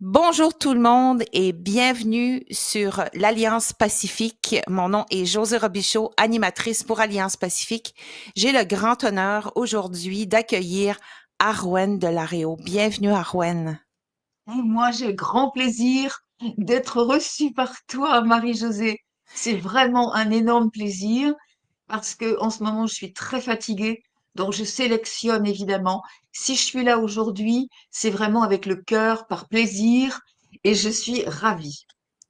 Bonjour tout le monde et bienvenue sur l'Alliance Pacifique. Mon nom est Josée Robichaud, animatrice pour Alliance Pacifique. J'ai le grand honneur aujourd'hui d'accueillir Arwen Delaréo. Bienvenue Arwen. Et moi, j'ai grand plaisir d'être reçue par toi, Marie-Josée. C'est vraiment un énorme plaisir parce que en ce moment, je suis très fatiguée. Donc, je sélectionne évidemment. Si je suis là aujourd'hui, c'est vraiment avec le cœur, par plaisir, et je suis ravie.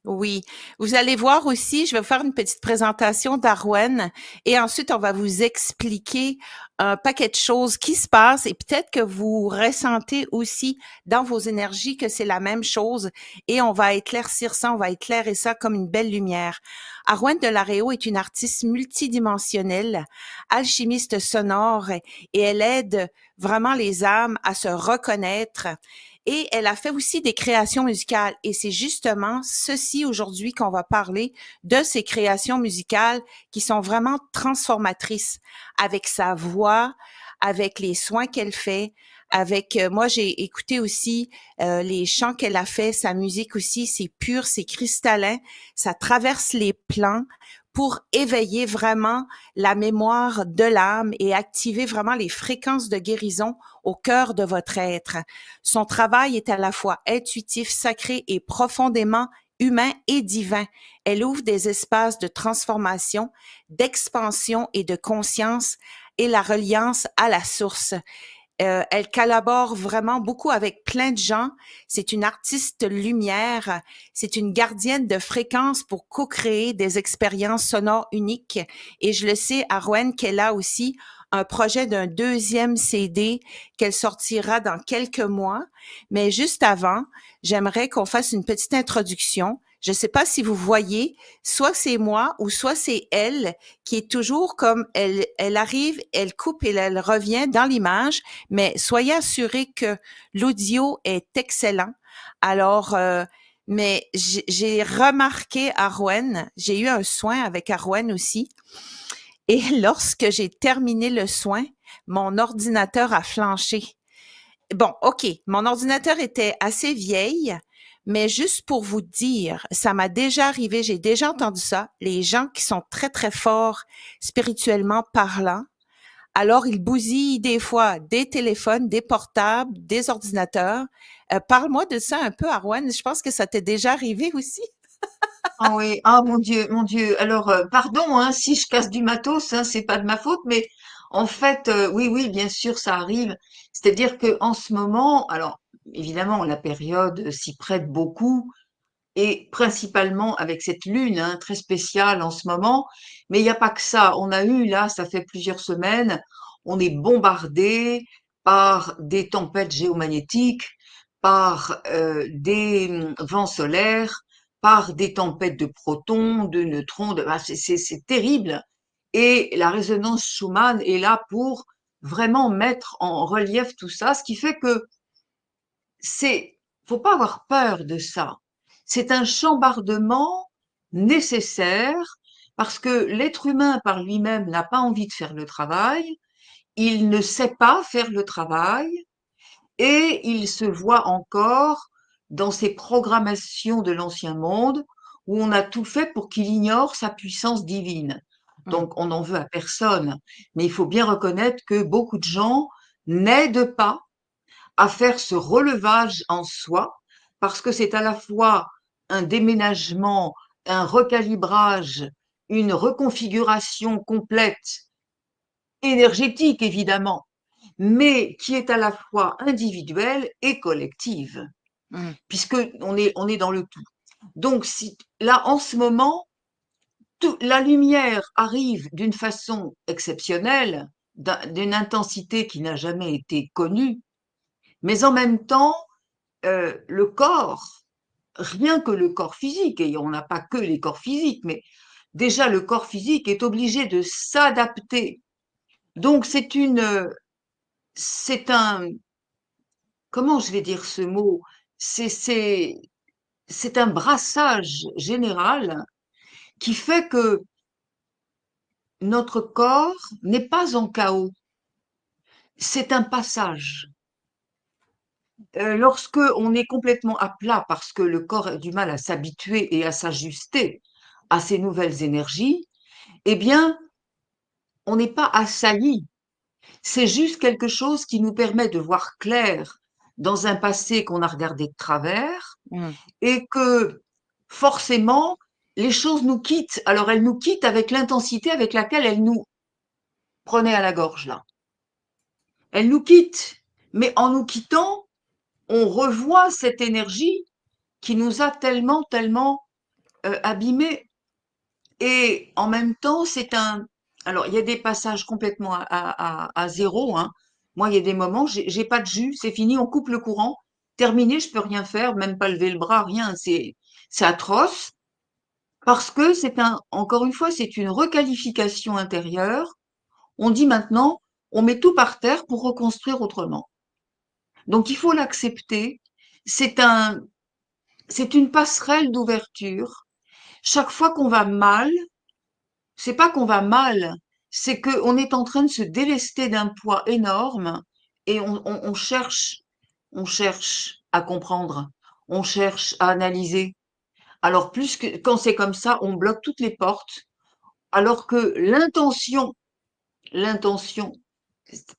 Oui, vous allez voir aussi, je vais vous faire une petite présentation d'Arwen et ensuite on va vous expliquer un paquet de choses qui se passent et peut-être que vous ressentez aussi dans vos énergies que c'est la même chose et on va éclaircir ça, on va éclairer ça comme une belle lumière. Arwen Delaréo est une artiste multidimensionnelle, alchimiste sonore et elle aide vraiment les âmes à se reconnaître et elle a fait aussi des créations musicales. Et c'est justement ceci aujourd'hui qu'on va parler de ces créations musicales qui sont vraiment transformatrices avec sa voix, avec les soins qu'elle fait, avec moi j'ai écouté aussi les chants qu'elle a fait, sa musique aussi, c'est pur, c'est cristallin, ça traverse les plans pour éveiller vraiment la mémoire de l'âme et activer vraiment les fréquences de guérison au cœur de votre être. Son travail est à la fois intuitif, sacré et profondément humain et divin. Elle ouvre des espaces de transformation, d'expansion et de conscience et la reliance à la source. Elle collabore vraiment beaucoup avec plein de gens. C'est une artiste lumière. C'est une gardienne de fréquences pour co-créer des expériences sonores uniques. Et je le sais, Arwen, qu'elle a aussi un projet d'un deuxième CD qu'elle sortira dans quelques mois. Mais juste avant, j'aimerais qu'on fasse une petite introduction. Je ne sais pas si vous voyez, soit c'est moi ou soit c'est elle qui est toujours comme elle arrive, elle coupe et elle revient dans l'image, mais soyez assurés que l'audio est excellent. Alors, mais j'ai remarqué Arwen, j'ai eu un soin avec Arwen aussi, et lorsque j'ai terminé le soin, mon ordinateur a flanché. Bon, OK, mon ordinateur était assez vieille, mais juste pour vous dire, ça m'a déjà arrivé, j'ai déjà entendu ça, les gens qui sont très, très forts spirituellement parlant, alors ils bousillent des fois des téléphones, des portables, des ordinateurs. Parle-moi de ça un peu, Arwan. Je pense que ça t'est déjà arrivé aussi. Ah oui, ah mon Dieu, mon Dieu. Alors, pardon, hein, si je casse du matos, hein, c'est pas de ma faute, mais en fait, oui, oui, bien sûr, ça arrive. C'est-à-dire que en ce moment, alors évidemment, la période s'y prête beaucoup, et principalement avec cette lune, hein, très spéciale en ce moment. Mais il n'y a pas que ça. On a eu là, ça fait plusieurs semaines, on est bombardé par des tempêtes géomagnétiques, par des vents solaires, par des tempêtes de protons, de neutrons. C'est terrible. Et la résonance Schumann est là pour vraiment mettre en relief tout ça, ce qui fait que faut pas avoir peur de ça. C'est un chambardement nécessaire parce que l'être humain par lui-même n'a pas envie de faire le travail, il ne sait pas faire le travail et il se voit encore dans ces programmations de l'ancien monde où on a tout fait pour qu'il ignore sa puissance divine. Mm. Donc on n'en veut à personne, mais il faut bien reconnaître que beaucoup de gens n'aident pas à faire ce relevage en soi, parce que c'est à la fois un déménagement, un recalibrage, une reconfiguration complète, énergétique évidemment, mais qui est à la fois individuelle et collective, Mm. puisque on est dans le tout. Donc si, là, en ce moment, la lumière arrive d'une façon exceptionnelle, d'une intensité qui n'a jamais été connue, mais en même temps, le corps, rien que le corps physique, et on n'a pas que les corps physiques, mais déjà le corps physique est obligé de s'adapter. Donc c'est un, comment je vais dire ce mot? C'est, c'est, c'est un brassage général qui fait que notre corps n'est pas en chaos. C'est un passage. Lorsque on est complètement à plat parce que le corps a du mal à s'habituer et à s'ajuster à ces nouvelles énergies, eh bien, on n'est pas assailli. C'est juste quelque chose qui nous permet de voir clair dans un passé qu'on a regardé de travers Mmh. et que forcément, les choses nous quittent. Alors, elles nous quittent avec l'intensité avec laquelle elles nous prenaient à la gorge, là. Elles nous quittent. Mais en nous quittant, on revoit cette énergie qui nous a tellement, tellement abîmés. Et en même temps, c'est un. Alors, il y a des passages complètement à zéro, hein. Moi, il y a des moments, j'ai pas de jus, c'est fini, on coupe le courant, terminé, je peux rien faire, même pas lever le bras, rien. C'est atroce parce que encore une fois, c'est une requalification intérieure. On dit maintenant, on met tout par terre pour reconstruire autrement. Donc, il faut l'accepter. C'est un, c'est une passerelle d'ouverture. Chaque fois qu'on va mal, c'est pas qu'on va mal, c'est qu'on est en train de se délester d'un poids énorme et on cherche à comprendre, on cherche à analyser. Alors plus que quand c'est comme ça, on bloque toutes les portes, alors que l'intention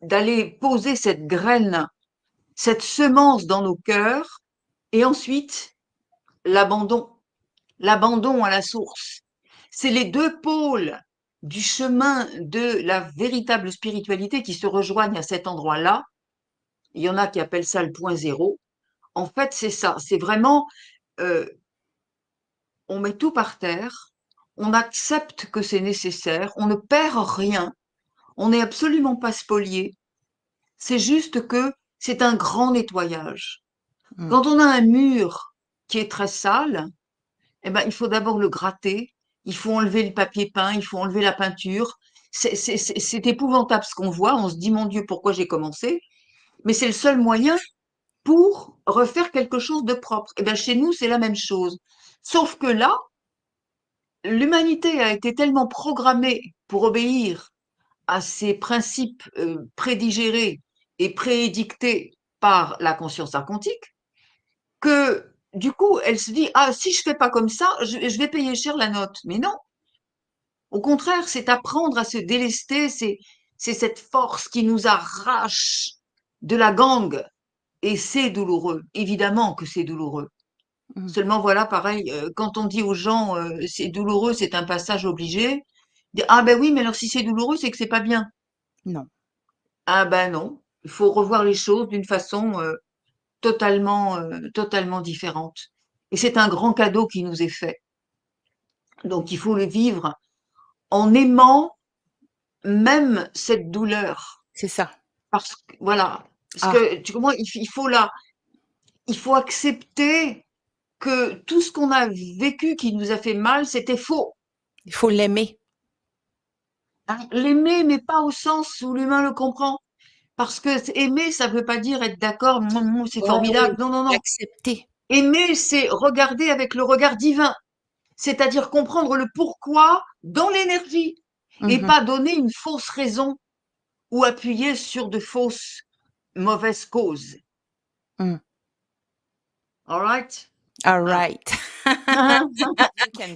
d'aller poser cette graine, cette semence dans nos cœurs, et ensuite l'abandon. L'abandon à la source. C'est les deux pôles du chemin de la véritable spiritualité qui se rejoignent à cet endroit-là. Il y en a qui appellent ça le point zéro. En fait, c'est ça. C'est vraiment, euh, on met tout par terre, on accepte que c'est nécessaire, on ne perd rien, on n'est absolument pas spolié. C'est juste que c'est un grand nettoyage. Mmh. Quand on a un mur qui est très sale, eh ben, il faut d'abord le gratter, il faut enlever le papier peint, il faut enlever la peinture. C'est épouvantable ce qu'on voit. On se dit, mon Dieu, pourquoi j'ai commencé? Mais c'est le seul moyen pour refaire quelque chose de propre. Eh bien, chez nous, c'est la même chose. Sauf que là, l'humanité a été tellement programmée pour obéir à ces principes prédigérés et préédictés par la conscience quantique que du coup, elle se dit, ah, si je fais pas comme ça, je vais payer cher la note. Mais non, au contraire, c'est apprendre à se délester, c'est cette force qui nous arrache de la gangue. Et c'est douloureux, évidemment que c'est douloureux. Mmh. Seulement voilà, pareil, quand on dit aux gens c'est douloureux, c'est un passage obligé, ah ben oui, mais alors si c'est douloureux, c'est que c'est pas bien. Non. Ah ben non, il faut revoir les choses d'une façon totalement différente. Et c'est un grand cadeau qui nous est fait. Donc il faut le vivre en aimant même cette douleur. C'est ça. Parce que, voilà, parce Ah, que tu comprends, il faut accepter que tout ce qu'on a vécu qui nous a fait mal, c'était faux. il faut l'aimer. Hein. L'aimer, mais pas au sens où l'humain le comprend. Parce que aimer, ça veut pas dire être d'accord, c'est Ouais, formidable. oui. Non, non, non. L'accepter. Aimer, c'est regarder avec le regard divin, c'est-à-dire comprendre le pourquoi dans l'énergie et Mmh. pas donner une fausse raison ou appuyer sur de fausses mauvaises causes. Mmh. All right? Voilà. Alright.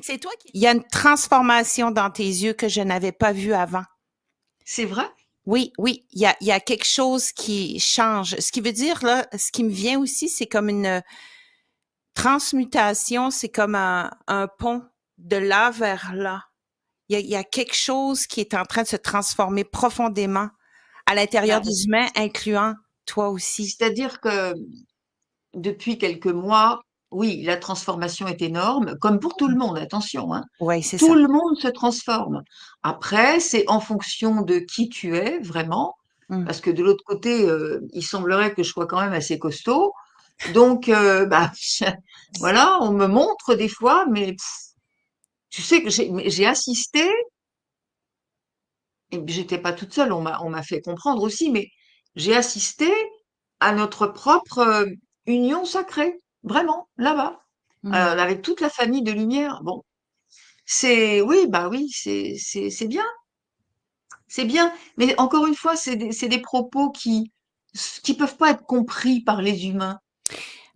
C'est toi qui il y a une transformation dans tes yeux que je n'avais pas vue avant. C'est vrai? Oui, oui, il y a quelque chose qui change. Ce qui veut dire là, ce qui me vient aussi, c'est comme une transmutation, c'est comme un pont de là vers là. Il y a quelque chose qui est en train de se transformer profondément à l'intérieur Ben, des humains, incluant toi aussi. c'est-à-dire que depuis quelques mois, oui, la transformation est énorme, comme pour tout le monde, attention, hein. Oui, c'est Tout ça. le monde se transforme. Après, c'est en fonction de qui tu es vraiment, Mmh. parce que de l'autre côté, il semblerait que je sois quand même assez costaud. Donc, bah, voilà, on me montre des fois, mais tu sais que j'ai assisté, et j'étais pas toute seule, on m'a fait comprendre aussi, mais j'ai assisté à notre propre union sacrée, vraiment, là-bas, Mmh. avec toute la famille de lumière. Bon, oui, bah oui, c'est bien, c'est bien. Mais encore une fois, c'est des propos qui qui peuvent pas être compris par les humains.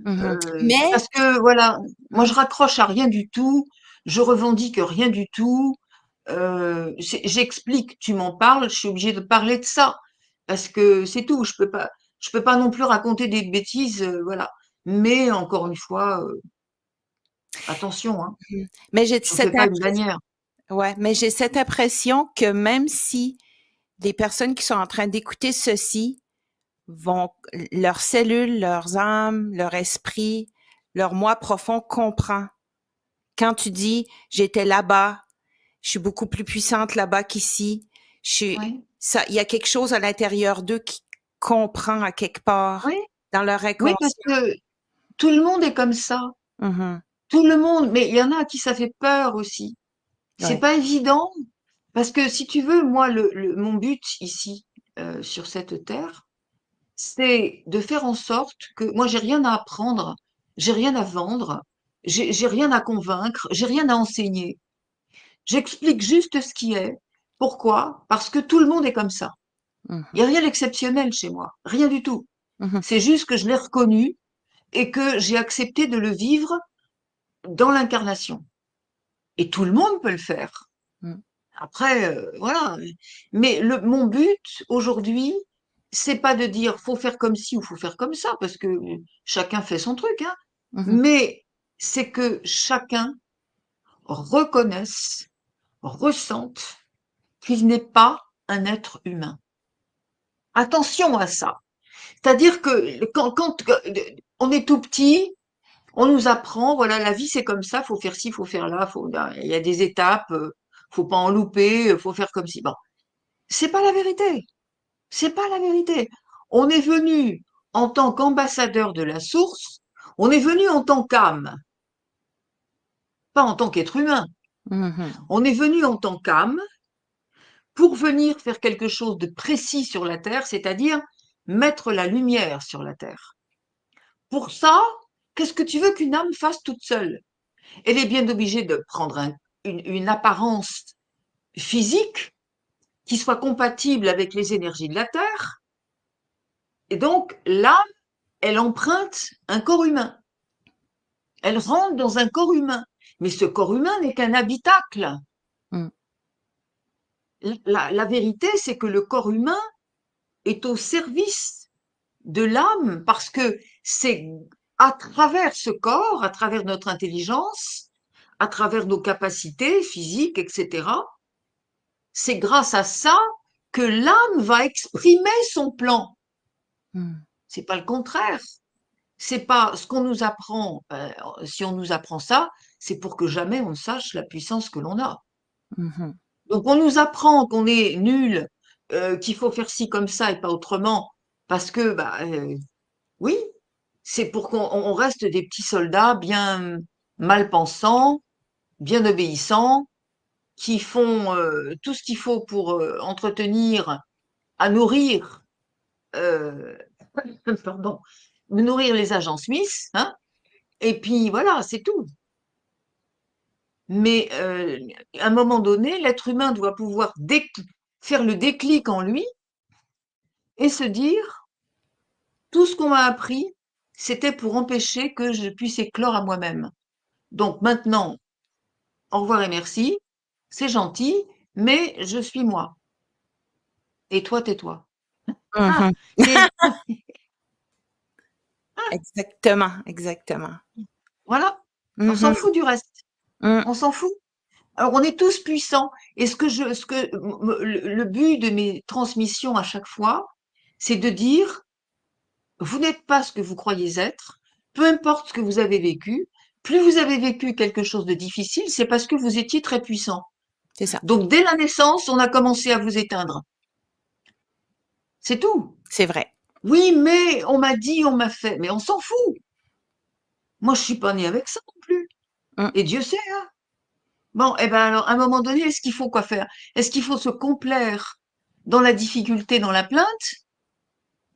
Mmh. Mais Parce que voilà, moi mmh, je raccroche à rien du tout, je revendique rien du tout. J'explique, tu m'en parles, je suis obligée de parler de ça parce que c'est tout. Je peux pas non plus raconter des bêtises, voilà. Mais encore une fois, attention, hein, mais j'ai j'en fais cette pas une impression bannière. ouais, mais j'ai cette impression que même si les personnes qui sont en train d'écouter ceci vont leurs cellules, leurs âmes, leur esprit, leur moi profond comprend. Quand tu dis: «J'étais là-bas, je suis beaucoup plus puissante là-bas qu'ici», je suis Oui, ça il y a quelque chose à l'intérieur d'eux qui comprend à quelque part oui, dans leur oui, parce inconscient. que tout le monde est comme ça, Mmh. tout le monde. Mais il y en a à qui ça fait peur aussi. C'est Ouais. pas évident parce que si tu veux, moi, mon but ici, sur cette terre, c'est de faire en sorte que moi, j'ai rien à apprendre, j'ai rien à vendre, j'ai rien à convaincre, j'ai rien à enseigner. J'explique juste ce qui est. Pourquoi? Parce que tout le monde est comme ça. Il n'y Mmh. a rien d'exceptionnel chez moi, rien du tout. Mmh. C'est juste que je l'ai reconnu et que j'ai accepté de le vivre dans l'incarnation. Et tout le monde peut le faire. Mmh. Après, voilà. Mais mon but aujourd'hui, c'est pas de dire faut faire comme ci ou faut faire comme ça, parce que chacun fait son truc, hein. Mmh. Mais c'est que chacun reconnaisse, ressente qu'il n'est pas un être humain. Attention à ça. C'est-à-dire que quand on est tout petit, on nous apprend, voilà, la vie c'est comme ça, faut faire ci, faut faire là, il y a des étapes, faut pas en louper, faut faire comme ci. Bon, c'est pas la vérité. C'est pas la vérité. On est venu en tant qu'ambassadeur de la source, on est venu en tant qu'âme, pas en tant qu'être humain. Mmh. On est venu en tant qu'âme pour venir faire quelque chose de précis sur la Terre, c'est-à-dire mettre la lumière sur la Terre. Pour ça, qu'est-ce que tu veux qu'une âme fasse toute seule? Elle est bien obligée de prendre une apparence physique qui soit compatible avec les énergies de la Terre. Et donc, l'âme, elle emprunte un corps humain. Elle rentre dans un corps humain. Mais ce corps humain n'est qu'un habitacle. Mmh. La vérité, c'est que le corps humain est au service de l'âme parce que c'est à travers ce corps, à travers notre intelligence, à travers nos capacités physiques, etc., c'est grâce à ça que l'âme va exprimer son plan. Mmh. C'est pas le contraire. C'est pas ce qu'on nous apprend. Si on nous apprend ça, c'est pour que jamais on ne sache la puissance que l'on a. Mmh. Donc on nous apprend qu'on est nul, qu'il faut faire ci comme ça et pas autrement, parce que bah oui, c'est pour qu'on reste des petits soldats bien mal pensants, bien obéissants, qui font tout ce qu'il faut pour entretenir, à nourrir, euh, pardon, nourrir les agents Smith, hein, et puis voilà, c'est tout. Mais à un moment donné, l'être humain doit pouvoir faire le déclic en lui et se dire, tout ce qu'on m'a appris, c'était pour empêcher que je puisse éclore à moi-même. Donc maintenant, au revoir et merci, c'est gentil, mais je suis moi. Et toi, tais-toi. Ah, Mmh. c'est, Exactement, exactement. voilà, on s'en Mmh. fout du reste. Mmh. On s'en fout. Alors, on est tous puissants. Et le but de mes transmissions à chaque fois, c'est de dire, vous n'êtes pas ce que vous croyez être, peu importe ce que vous avez vécu. Plus vous avez vécu quelque chose de difficile, c'est parce que vous étiez très puissant. C'est ça, Donc, dès la naissance, on a commencé à vous éteindre. C'est tout. c'est vrai. Oui, mais on m'a dit, on m'a fait. Mais on s'en fout. Moi, je suis pas née avec ça non plus. Mmh. Et Dieu sait, hein. Bon, eh ben alors, à un moment donné, est-ce qu'il faut quoi faire? Est-ce qu'il faut se complaire dans la difficulté, dans la plainte,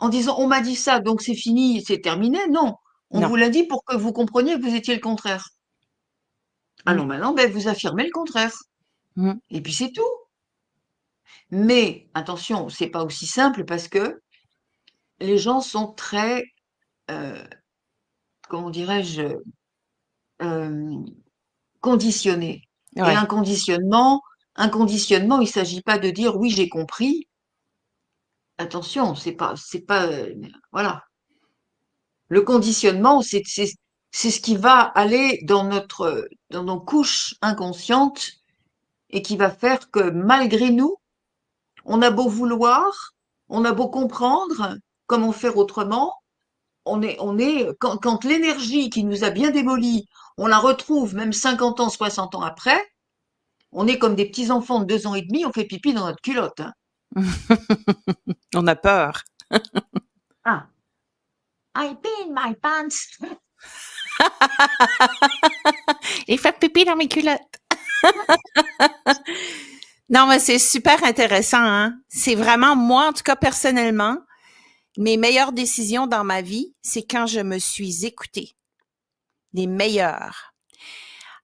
en disant, on m'a dit ça, donc c'est fini, c'est terminé? Non. On Non. vous l'a dit pour que vous compreniez que vous étiez le contraire. Mmh. Alors maintenant, ben, vous affirmez le contraire. Mmh. Et puis c'est tout. Mais attention, c'est pas aussi simple parce que les gens sont très, euh, comment dirais-je, euh, conditionnés. Et Ouais. un conditionnement, il s'agit pas de dire oui, j'ai compris. Attention, c'est pas, voilà. Le conditionnement, c'est ce qui va aller dans nos couches inconscientes et qui va faire que malgré nous, on a beau vouloir, on a beau comprendre comment faire autrement, quand l'énergie qui nous a bien démolis, on la retrouve même 50 ans, 60 ans après, on est comme des petits enfants de 2 ans et demi, on fait pipi dans notre culotte, hein. On a peur. Ah, I pee in my pants. Et faire pipi dans mes culottes. Non, mais c'est super intéressant, hein. C'est vraiment, moi, en tout cas, personnellement, mes meilleures décisions dans ma vie, c'est quand je me suis écoutée. Les meilleures.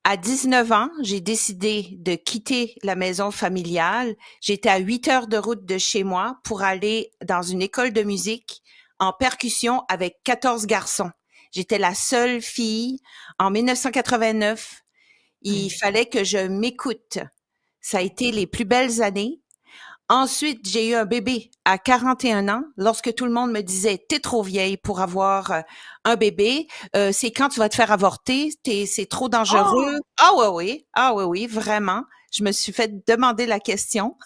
À 19 ans, j'ai décidé de quitter la maison familiale. J'étais à 8 heures de route de chez moi pour aller dans une école de musique en percussion avec 14 garçons. J'étais la seule fille. En 1989, il fallait que je m'écoute. Ça a été les plus belles années. Ensuite, j'ai eu un bébé à 41 ans lorsque tout le monde me disait t'es trop vieille pour avoir un bébé, c'est quand tu vas te faire avorter, c'est trop dangereux. Oh, Ah ouais oui, vraiment. Je me suis fait demander la question.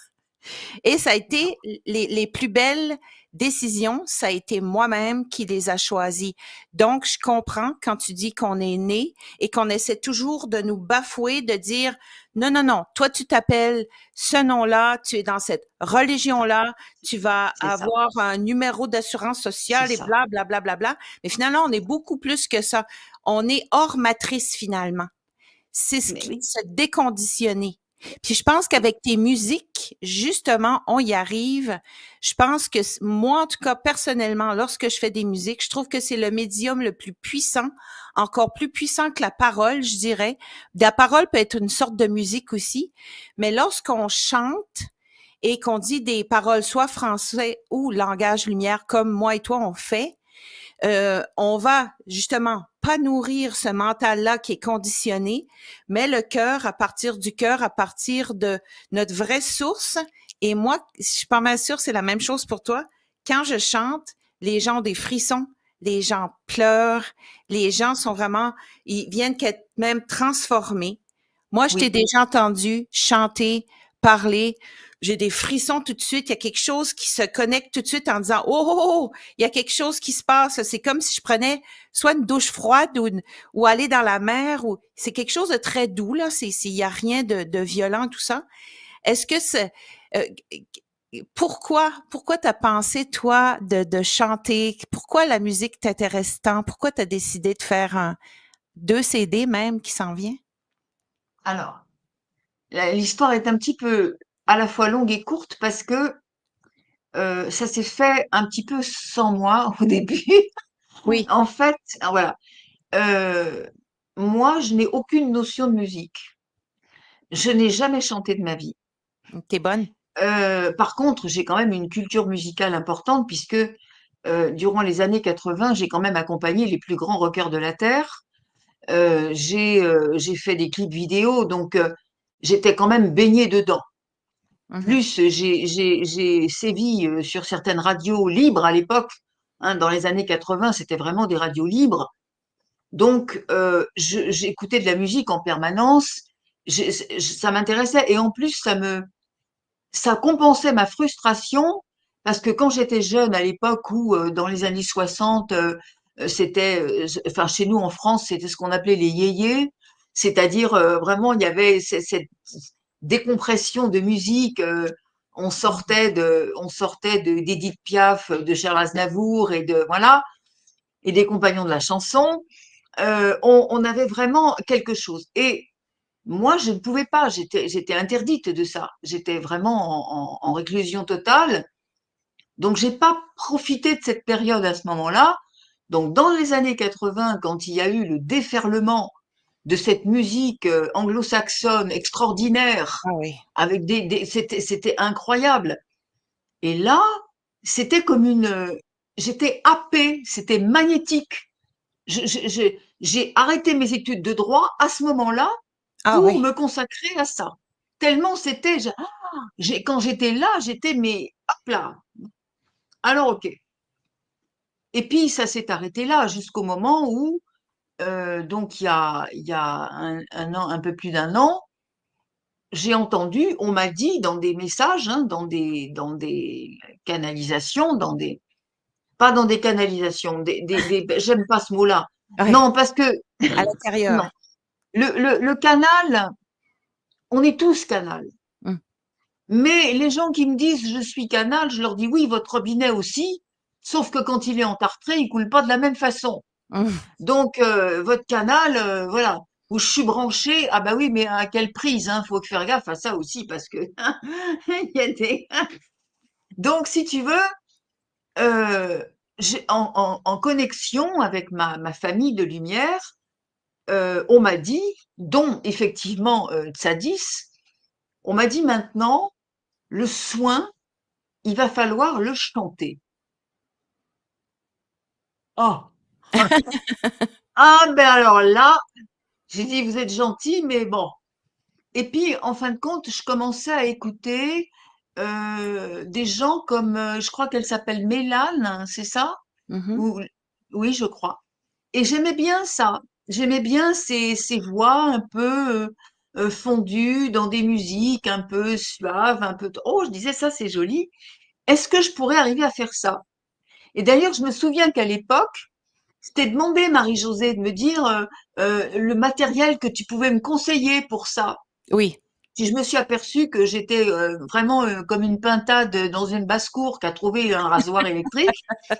Et ça a été les plus belles décisions, ça a été moi-même qui les a choisies. Donc, je comprends quand tu dis qu'on est né et qu'on essaie toujours de nous bafouer, de dire non, non, non, toi tu t'appelles ce nom-là, tu es dans cette religion-là, tu vas c'est ça, avoir un numéro d'assurance c'est sociale et ça. bla, bla, bla, bla, bla. Mais finalement, on est beaucoup plus que ça. On est hors matrice finalement. C'est ce Mais qui oui, se déconditionner. Puis je pense oui, qu'avec tes musiques, justement, on y arrive. Je pense que moi, en tout cas, personnellement, lorsque je fais des musiques, je trouve que c'est le médium le plus puissant, encore plus puissant que la parole, je dirais. La parole peut être une sorte de musique aussi, mais lorsqu'on chante et qu'on dit des paroles soit français ou langage lumière, comme moi et toi on fait, on va justement pas nourrir ce mental-là qui est conditionné, mais le cœur, à partir du cœur, à partir de notre vraie source. Et moi, je suis pas mal sûre, c'est la même chose pour toi. Quand je chante, les gens ont des frissons, les gens pleurent, les gens sont vraiment, ils viennent qu'être même transformés. Moi, je t'ai oui, déjà entendu chanter, parler. J'ai des frissons tout de suite. Il y a quelque chose qui se connecte tout de suite en disant, oh, oh, oh, il y a quelque chose qui se passe. C'est comme si je prenais soit une douche froide ou aller dans la mer. Ou c'est quelque chose de très doux là. Il y a rien de violent tout ça. Est-ce que c'est pourquoi t'as pensé toi de chanter? Pourquoi la musique t'intéresse tant? Pourquoi t'as décidé de faire deux CD même qui s'en vient? alors, l'histoire est un petit peu à la fois longue et courte parce que ça s'est fait un petit peu sans moi au début. Oui, En fait, voilà, euh, moi, je n'ai aucune notion de musique. Je n'ai jamais chanté de ma vie. t'es bonne. Par contre, j'ai quand même une culture musicale importante puisque durant les années 80, j'ai quand même accompagné les plus grands rockers de la Terre. J'ai fait des clips vidéo, donc j'étais quand même baignée dedans. Mhm, Plus j'ai sévi sur certaines radios libres à l'époque, hein, dans les années 80, c'était vraiment des radios libres. Donc j'écoutais de la musique en permanence. Ça m'intéressait et en plus ça compensait ma frustration parce que quand j'étais jeune à l'époque où dans les années 60 c'était enfin chez nous en France c'était ce qu'on appelait les yéyés, c'est-à-dire vraiment il y avait cette décompression de musique, on sortait de d'Édith Piaf, de Charles Aznavour et de voilà et des compagnons de la chanson. On avait vraiment quelque chose et moi, je ne pouvais pas, j'étais interdite de ça. J'étais vraiment en réclusion totale. Donc, j'ai pas profité de cette période à ce moment-là. Donc, dans les années 80, quand il y a eu le déferlement de cette musique anglo-saxonne extraordinaire, ah oui. avec c'était incroyable. Et là, c'était comme j'étais happée, c'était magnétique. J'ai arrêté mes études de droit à ce moment-là Ah pour oui. me consacrer à ça. Tellement c'était, quand j'étais là, j'étais, mais hop là. Alors, ok. Et puis, ça s'est arrêté là jusqu'au moment où, donc, il y a un an, un peu plus d'un an, j'ai entendu, on m'a dit dans des messages, hein, dans des canalisations, pas dans des canalisations, j'aime pas ce mot-là. Ouais. Non, parce que, À non, l'intérieur. le canal, on est tous canal. Mmh. Mais les gens qui me disent je suis canal, je leur dis oui, votre robinet aussi, sauf que quand il est entartré, il coule pas de la même façon. Mmh. Donc, votre canal, voilà, où je suis branchée, ah bah oui, mais à quelle prise, hein, faut faire gaffe à ça aussi parce que il y a des. Donc, si tu veux, euh, en connexion avec ma famille de lumière, on m'a dit, dont effectivement Tsadis, on m'a dit maintenant, le soin, il va falloir le chanter. Oh, ah ben alors là, j'ai dit, vous êtes gentil, mais bon. Et puis, en fin de compte, je commençais à écouter des gens comme, je crois qu'elle s'appelle Mélane, hein, c'est ça? Mmh. Ou, oui, je crois. Et j'aimais bien ça. J'aimais bien ces voix un peu fondues dans des musiques un peu suaves, un peu. Oh, je disais ça, c'est joli. Est-ce que je pourrais arriver à faire ça? Et d'ailleurs, je me souviens qu'à l'époque, c'était demandé, Marie-Josée, de me dire le matériel que tu pouvais me conseiller pour ça. Oui. Si je me suis aperçue que j'étais vraiment comme une pintade dans une basse-cour qui a trouvé un rasoir électrique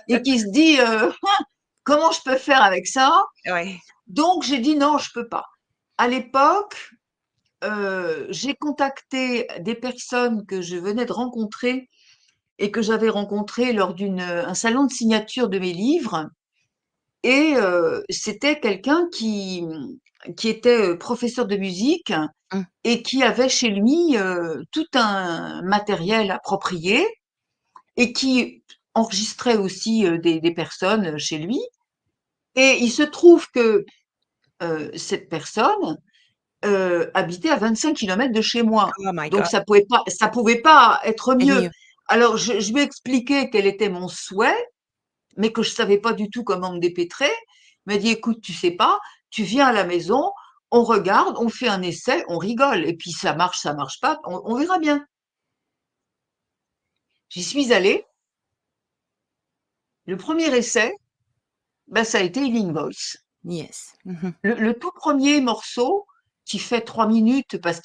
et qui se dit comment je peux faire avec ça? Ouais. Donc j'ai dit non, je peux pas. À l'époque, j'ai contacté des personnes que je venais de rencontrer et que j'avais rencontrées lors d'un salon de signature de mes livres. Et c'était quelqu'un qui était professeur de musique Mmh. et qui avait chez lui tout un matériel approprié et qui enregistrait aussi des personnes chez lui. Et il se trouve que cette personne habitait à 25 kilomètres de chez moi. Oh my Donc God. ça pouvait pas être Et mieux. mieux. Alors je lui ai expliqué quel était mon souhait, mais que je savais pas du tout comment me dépêtrer. Il m'a dit, écoute, tu sais pas, tu viens à la maison, on regarde, on fait un essai, on rigole, et puis ça marche pas, on verra bien. J'y suis allée. Le premier essai, ben, ça a été Healing Voice. Yes. Mmh. Le tout premier morceau, qui fait 3 minutes, parce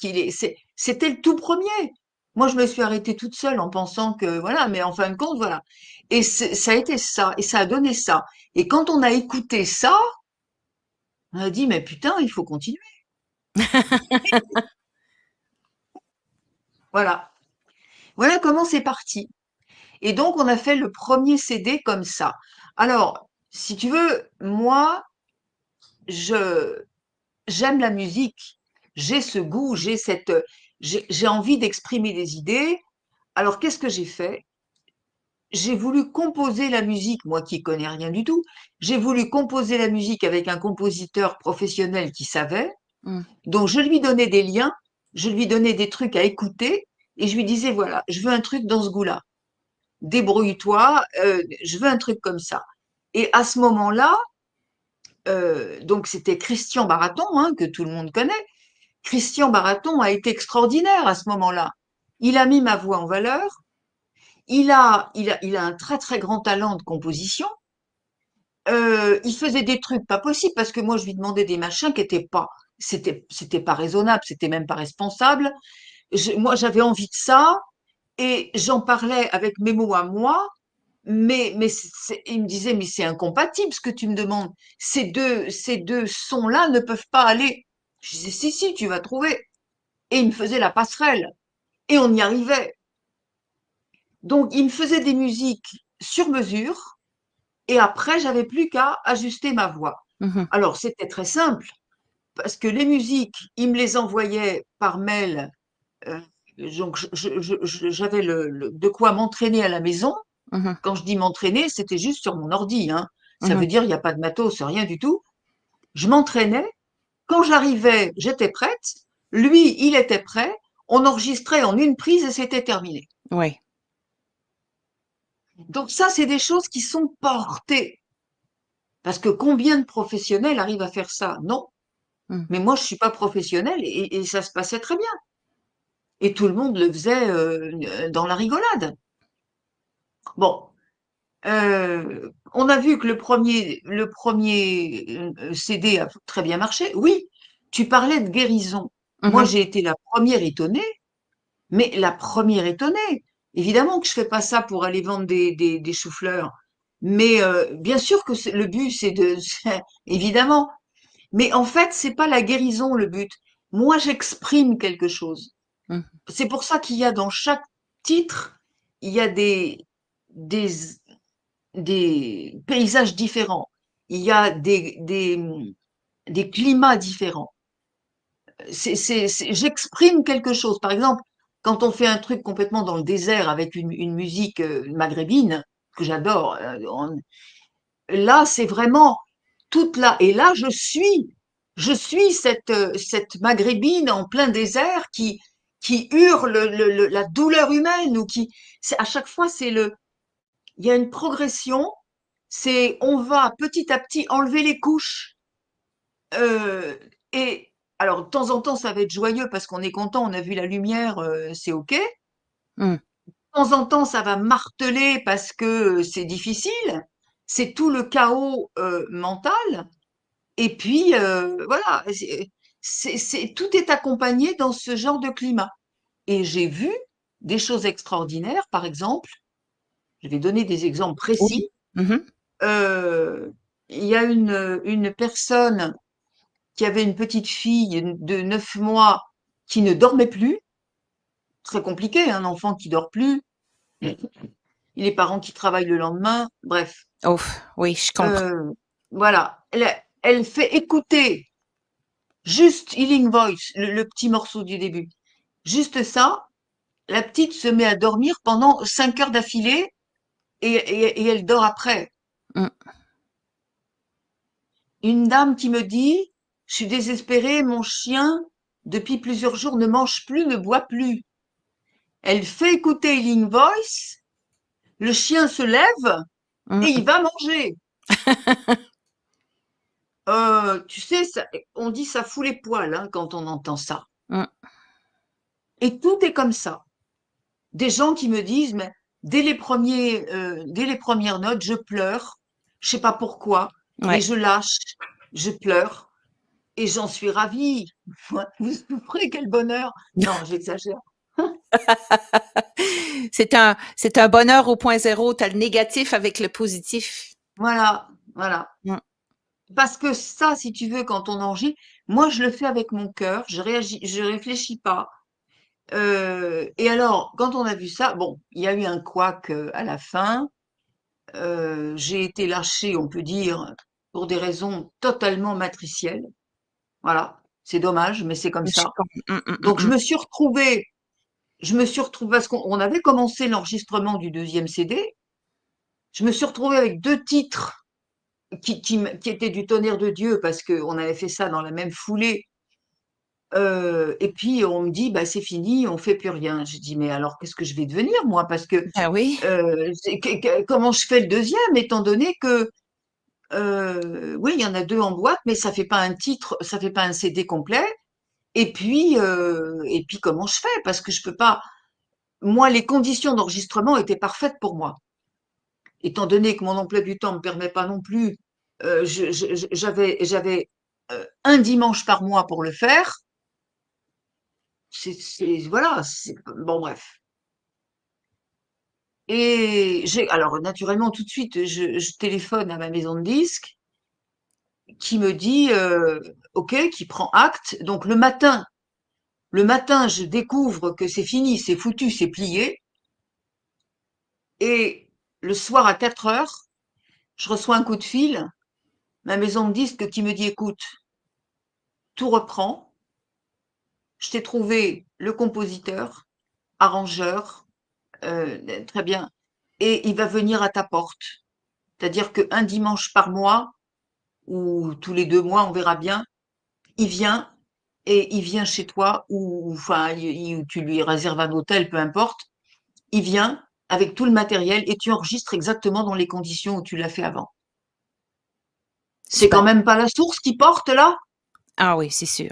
c'était le tout premier. Moi, je me suis arrêtée toute seule en pensant que, voilà, mais en fin de compte, voilà. Et ça a été ça, et ça a donné ça. Et quand on a écouté ça, on a dit, mais putain, il faut continuer. Voilà. Voilà comment c'est parti. Et donc, on a fait le premier CD comme ça. Alors, si tu veux, moi, je, j'aime la musique. J'ai ce goût, j'ai envie d'exprimer des idées. Alors, qu'est-ce que j'ai fait? J'ai voulu composer la musique, moi qui connais rien du tout. J'ai voulu composer la musique avec un compositeur professionnel qui savait. Mmh. Donc, je lui donnais des liens, je lui donnais des trucs à écouter et je lui disais, voilà, je veux un truc dans ce goût-là. Débrouille-toi, je veux un truc comme ça. Et à ce moment-là, donc c'était Christian Baraton, hein, que tout le monde connaît. Christian Baraton a été extraordinaire à ce moment-là. Il a mis ma voix en valeur. Il a un très très grand talent de composition. Il faisait des trucs pas possibles parce que moi je lui demandais des machins qui étaient pas, c'était pas raisonnable, c'était même pas responsable. Moi j'avais envie de ça et j'en parlais avec mes mots à moi. Mais il me disait, mais c'est incompatible ce que tu me demandes. Ces deux sons-là ne peuvent pas aller. Je disais, si, si, tu vas trouver. Et il me faisait la passerelle. Et on y arrivait. Donc, il me faisait des musiques sur mesure. Et après, j'avais plus qu'à ajuster ma voix. Mmh. Alors, c'était très simple. Parce que les musiques, il me les envoyait par mail. euh, donc, j'avais de quoi m'entraîner à la maison. Mhm. Quand je dis m'entraîner, c'était juste sur mon ordi, hein. Ça Mhm. veut dire il n'y a pas de matos, rien du tout. Je m'entraînais. Quand j'arrivais, j'étais prête. Lui, il était prêt. On enregistrait en une prise et c'était terminé. Oui. Donc ça, c'est des choses qui sont portées. Parce que combien de professionnels arrivent à faire ça? Non. Mm. Mais moi, je suis pas professionnelle et ça se passait très bien. Et tout le monde le faisait dans la rigolade. Bon, on a vu que le premier CD a très bien marché. Oui, tu parlais de guérison. Moi, Mhm. j'ai été la première étonnée, mais la première étonnée. Évidemment que je fais pas ça pour aller vendre des choux-fleurs. Mais bien sûr que le but, c'est de, évidemment. Mais en fait, c'est pas la guérison le but. Moi, j'exprime quelque chose. Mm. C'est pour ça qu'il y a dans chaque titre, il y a des, des paysages différents. Il y a des climats différents. J'exprime quelque chose. Par exemple, quand on fait un truc complètement dans le désert avec une musique maghrébine, que j'adore, là, c'est vraiment toute là. Et là, je suis cette maghrébine en plein désert qui hurle la douleur humaine ou à chaque fois, il y a une progression. On va petit à petit enlever les couches. euh, et alors, de temps en temps, ça va être joyeux parce qu'on est content, on a vu la lumière, c'est OK. De Mm. temps en temps, ça va marteler parce que c'est difficile. C'est tout le chaos mental. Et puis, voilà, tout est accompagné dans ce genre de climat. Et j'ai vu des choses extraordinaires. Par exemple, je vais donner des exemples Oui. précis. Mhm. Euh, il y a une personne qui avait une petite fille de 9 mois qui ne dormait plus. Très compliqué, un enfant qui dort plus. Et les parents qui travaillent le lendemain. Bref, Ouf. Oui, je comprends. euh, voilà. Elle fait écouter juste Healing Voice, le petit morceau du début. Juste ça, la petite se met à dormir pendant 5 heures d'affilée et elle dort après. Mm. Une dame qui me dit, je suis désespérée, mon chien, depuis plusieurs jours, ne mange plus, ne boit plus. Elle fait écouter Healing Voice, le chien se lève et il Mm. va manger. Tu sais, on dit ça fout les poils hein, quand on entend ça. Mm. Et tout est comme ça. Des gens qui me disent, mais dès les premières notes, je pleure. Je sais pas pourquoi, mais Ouais. je lâche, je pleure et j'en suis ravie. Vous souffrez, quel bonheur. Non, j'exagère. C'est un bonheur au point zéro. Tu as le négatif avec le positif. Voilà, voilà. Mm. Parce que ça, si tu veux, quand on enregistre, moi, je le fais avec mon cœur, je réfléchis pas. Et alors, quand on a vu ça, bon, il y a eu un couac à la fin. J'ai été lâchée, on peut dire, pour des raisons totalement matricielles. Voilà, c'est dommage, mais c'est comme ça. Mm, mm, mm, Donc, mm. je me suis retrouvée parce qu'on avait commencé l'enregistrement du deuxième CD. Je me suis retrouvée avec deux titres qui étaient du tonnerre de Dieu parce qu'on avait fait ça dans la même foulée. Et puis on me dit, bah c'est fini, on fait plus rien. J'ai dit, mais alors qu'est-ce que je vais devenir moi? Parce que Ben oui. comment je fais le deuxième, étant donné que oui, il y en a deux en boîte, mais ça fait pas un titre, ça fait pas un CD complet. Et puis comment je fais? Parce que je peux pas. Moi, les conditions d'enregistrement étaient parfaites pour moi, étant donné que mon emploi du temps me permet pas non plus. J'avais un dimanche par mois pour le faire. Voilà. Bon, bref. Et alors naturellement, tout de suite, je téléphone à ma maison de disques qui me dit, OK, qui prend acte. Donc le matin, je découvre que c'est fini, c'est foutu, c'est plié. Et le soir à 4 heures, je reçois un coup de fil, ma maison de disques qui me dit, écoute, tout reprend. Je t'ai trouvé le compositeur, arrangeur, très bien. et il va venir à ta porte. C'est-à-dire qu'un dimanche par mois, ou tous les 2 mois, on verra bien, il vient et il vient chez toi, ou enfin, tu lui réserves un hôtel, peu importe. Il vient avec tout le matériel et tu enregistres exactement dans les conditions où tu l'as fait avant. C'est Super. quand même pas la source qui porte là? Ah oui, c'est sûr.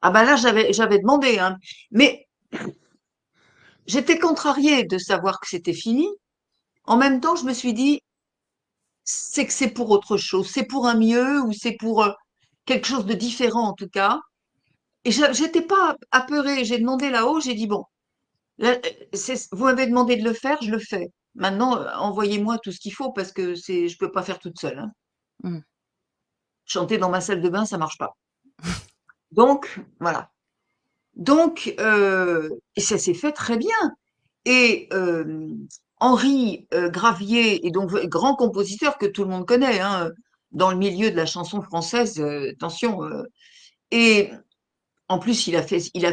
Ah ben là, j'avais demandé, hein. Mais j'étais contrariée de savoir que c'était fini. En même temps, je me suis dit, c'est que c'est pour autre chose, c'est pour un mieux ou c'est pour quelque chose de différent en tout cas. Et j'étais pas apeurée. J'ai demandé là-haut, j'ai dit bon, là, vous m'avez demandé de le faire, je le fais. Maintenant, envoyez-moi tout ce qu'il faut parce que je peux pas faire toute seule, hein. Mmh. Chanter dans ma salle de bain, ça marche pas. Donc voilà. Donc et ça s'est fait très bien. Et Henri Gravier est donc grand compositeur que tout le monde connaît, hein, dans le milieu de la chanson française. Attention. Et en plus, il a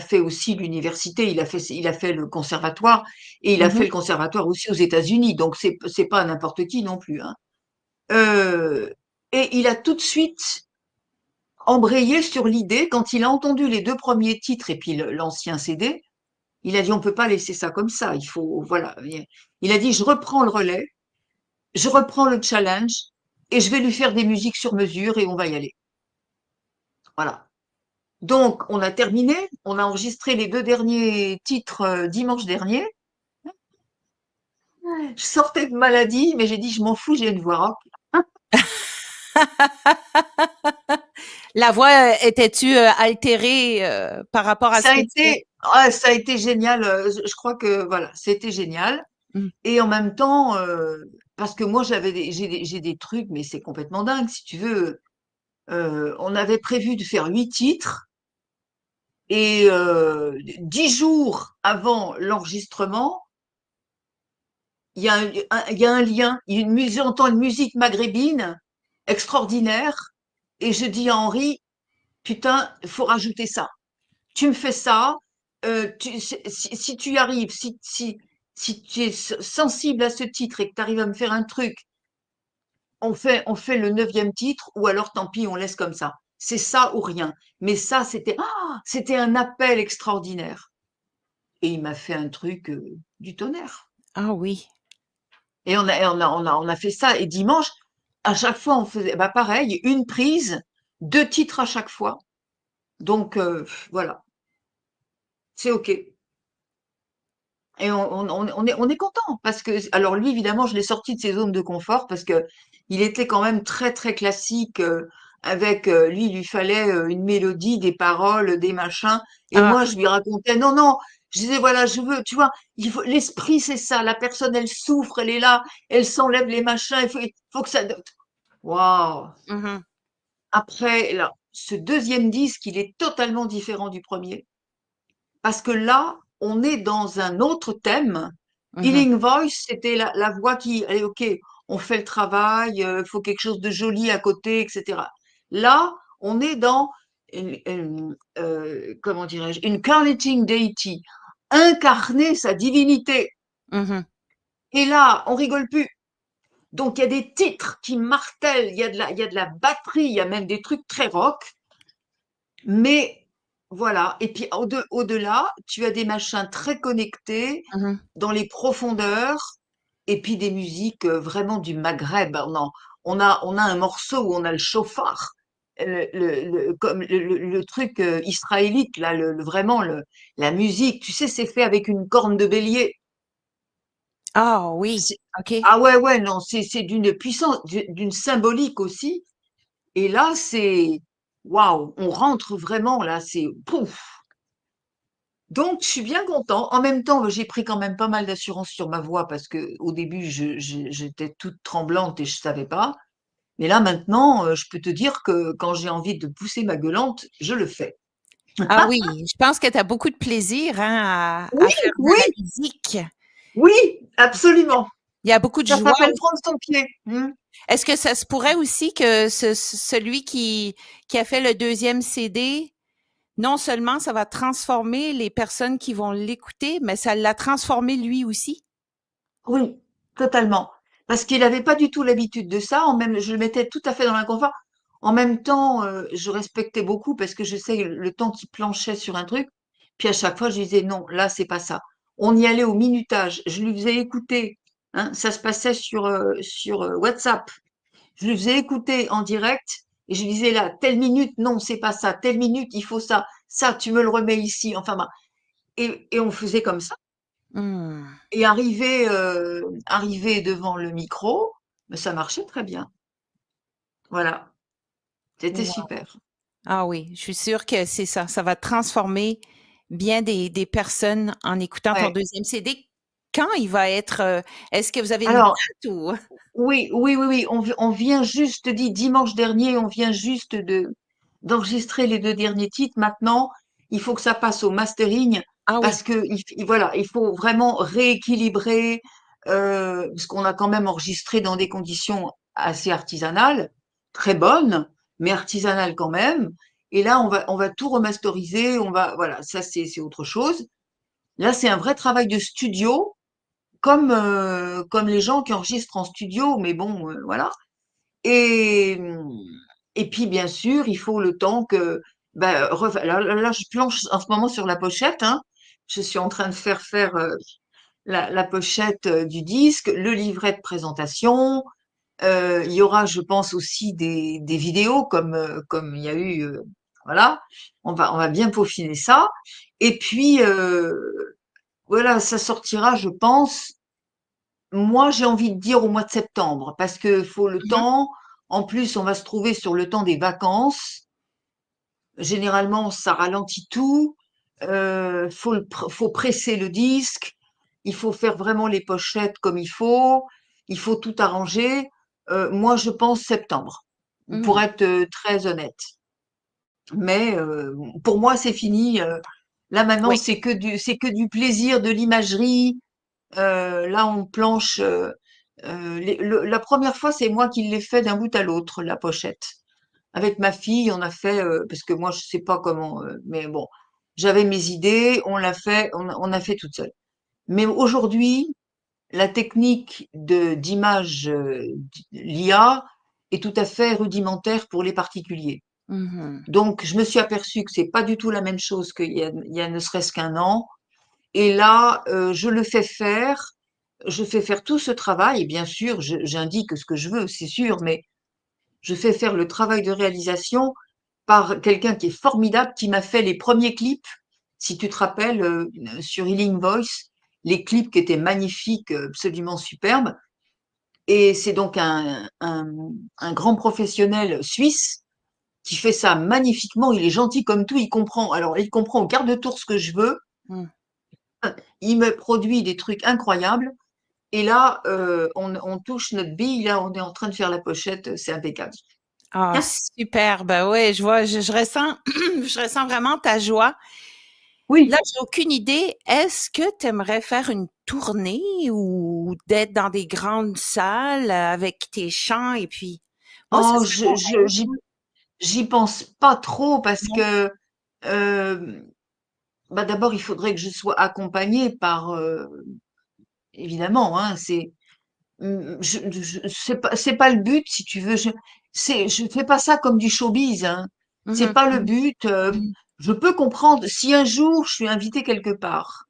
fait aussi l'université, il a fait le conservatoire et il a fait Mmh. le conservatoire aussi aux États-Unis. Donc c'est pas n'importe qui non plus, hein. Euh, et il a tout de suite embrayé sur l'idée quand il a entendu les 2 premiers titres et puis l'ancien CD. Il a dit on peut pas laisser ça comme ça. Il faut voilà. Il a dit je reprends le relais, je reprends le challenge et je vais lui faire des musiques sur mesure et on va y aller. Voilà. Donc, on a terminé, on a enregistré les 2 derniers titres dimanche dernier. Je sortais de maladie, mais j'ai dit, je m'en fous, j'ai une voix rock. La voix, était-tu, altérée, par rapport à ce Ça a que tu fais? été, ah, ça a été génial. Je crois que voilà, c'était génial. Mmh. Et en même temps, parce que moi, j'ai des trucs, mais c'est complètement dingue. Si tu veux, on avait prévu de faire 8 titres et 10 jours avant l'enregistrement, il y a un lien. J'entends une musique maghrébine extraordinaire et je dis à Henri, putain, il faut rajouter ça. Tu me fais ça. Si tu y arrives, si tu es sensible à ce titre et que tu arrives à me faire un truc, on fait le 9e titre ou alors tant pis, on laisse comme ça. C'est ça ou rien. Mais ça, c'était un appel extraordinaire. Et il m'a fait un truc du tonnerre. Ah oui. Et on a fait ça. Et dimanche, à chaque fois, on faisait bah, pareil, une prise, 2 titres à chaque fois. Donc, voilà, c'est OK. Et on est content parce que, alors lui, évidemment, je l'ai sorti de ses zones de confort parce que il était quand même très, très classique. Avec lui, il lui fallait une mélodie, des paroles, des machins. Et Ah, moi, je lui racontais, non, non, je disais, voilà, je veux, tu vois, l'esprit, c'est ça. La personne, elle souffre, elle est là, elle s'enlève les machins. Il faut que ça. Waouh! mmh. Après, là, ce 2e disque, il est totalement différent du premier. Parce que là, on est dans un autre thème. Mmh. Healing Voice, c'était la voix qui, allez, ok, on fait le travail, il faut quelque chose de joli à côté, etc. Là, on est dans, comment dirais-je, incarnating deity, incarner sa divinité. Mmh. Et là, on rigole plus. Donc, il y a des titres qui martèlent, il y a de la batterie, il y a même des trucs très rock. Mais voilà. Et puis au-delà, tu as des machins très connectés Mmh. dans les profondeurs et puis des musiques vraiment du Maghreb. On a un morceau où on a le chauffard, comme le truc israélite, là, vraiment la musique. Tu sais, c'est fait avec une corne de bélier. Ah oui, C'est- OK. Ah ouais, ouais, non, c'est d'une puissance, d'une symbolique aussi. Et là, c'est waouh, on rentre vraiment là, c'est pouf. Donc, je suis bien content. En même temps, j'ai pris quand même pas mal d'assurance sur ma voix parce que au début, j'étais toute tremblante et je savais pas. Mais là, maintenant, je peux te dire que quand j'ai envie de pousser ma gueulante, je le fais. Ah oui, je pense que tu as beaucoup de plaisir, hein, à Oui, faire de oui, la musique. oui, absolument. Il y a beaucoup de Ça joie. s'appelle prendre son pied. Est-ce que ça se pourrait aussi que celui qui a fait le deuxième CD, non seulement ça va transformer les personnes qui vont l'écouter, mais ça l'a transformé lui aussi? Oui, totalement. Parce qu'il avait pas du tout l'habitude de ça. Je le mettais tout à fait dans l'inconfort. En même temps, je respectais beaucoup parce que je sais le temps qu'il planchait sur un truc. Puis à chaque fois, je lui disais non, là, c'est pas ça. On y allait au minutage. Je lui faisais écouter. Hein, ça se passait sur WhatsApp. Je lui faisais écouter en direct et je lui disais là, telle minute, non, c'est pas ça. Telle minute, il faut ça. Ça, tu me le remets ici. Enfin, bah, et on faisait comme ça. Mmh. Et arrivé devant le micro, ben, ça marchait très bien. Voilà, c'était Wow. super. Ah oui, je suis sûre que c'est ça. Ça va transformer bien des personnes en écoutant ton Ouais. deuxième CD. Quand il va être, est-ce que vous avez une Alors, date ou? oui, oui, oui, oui, on vient juste, dit dimanche dernier, on vient juste d'enregistrer les 2 derniers titres. Maintenant, il faut que ça passe au mastering Ah oui. parce que voilà, il faut vraiment rééquilibrer, parce qu'on a quand même enregistré dans des conditions assez artisanales, très bonnes, mais artisanales quand même. Et là, on va tout remasteriser, voilà, ça c'est autre chose. Là, c'est un vrai travail de studio comme les gens qui enregistrent en studio, mais bon, voilà. Et, et puis, bien sûr, il faut le temps que, ben, là, je planche en ce moment sur la pochette, hein. Je suis en train de faire la pochette du disque, le livret de présentation. Il y aura, je pense, aussi des vidéos comme il y a eu, voilà. On va bien peaufiner ça. Et puis, voilà, ça sortira, je pense, moi, j'ai envie de dire au mois de septembre, parce que faut le Mmh. temps. En plus, on va se trouver sur le temps des vacances. Généralement, ça ralentit tout. Faut presser le disque. Il faut faire vraiment les pochettes comme il faut. Il faut tout arranger. Moi, je pense septembre, pour Mmh. être très honnête. Mais pour moi, c'est fini. Là maintenant, Oui. c'est que du plaisir, de l'imagerie. Là, on planche. La première fois, c'est moi qui l'ai fait d'un bout à l'autre, la pochette. Avec ma fille, on a fait, parce que moi, je sais pas comment, mais bon, j'avais mes idées, on a fait toute seule. Mais aujourd'hui, la technique d'image, l'IA est tout à fait rudimentaire pour les particuliers. Mmh. Donc, je me suis aperçue que c'est pas du tout la même chose qu'il y a ne serait-ce qu'un an. Et là, je fais faire tout ce travail. Et bien sûr, j'indique ce que je veux, c'est sûr, mais je fais faire le travail de réalisation par quelqu'un qui est formidable, qui m'a fait les premiers clips, si tu te rappelles, sur Healing Voice, les clips qui étaient magnifiques, absolument superbes. Et c'est donc un grand professionnel suisse qui fait ça magnifiquement. Il est gentil comme tout, il comprend. Alors, il comprend au quart de tour ce que je veux. Mmh. Il me produit des trucs incroyables. Et là, on touche notre bille. Là, on est en train de faire la pochette. C'est impeccable. Ah Hein. super, ben ouais, je vois, je ressens je ressens vraiment ta joie. Là, Oui. j'ai aucune idée. Est-ce que tu aimerais faire une tournée ou d'être dans des grandes salles avec tes chants et puis moi, ça Oh, serait mon j'y pense pas trop parce rêve. que euh, bah d'abord il faudrait que je sois accompagnée par évidemment, hein, c'est pas le but, si tu veux. Je fais pas ça comme du showbiz, hein. C'est Mhm. pas le but. Je peux comprendre si un jour je suis invitée quelque part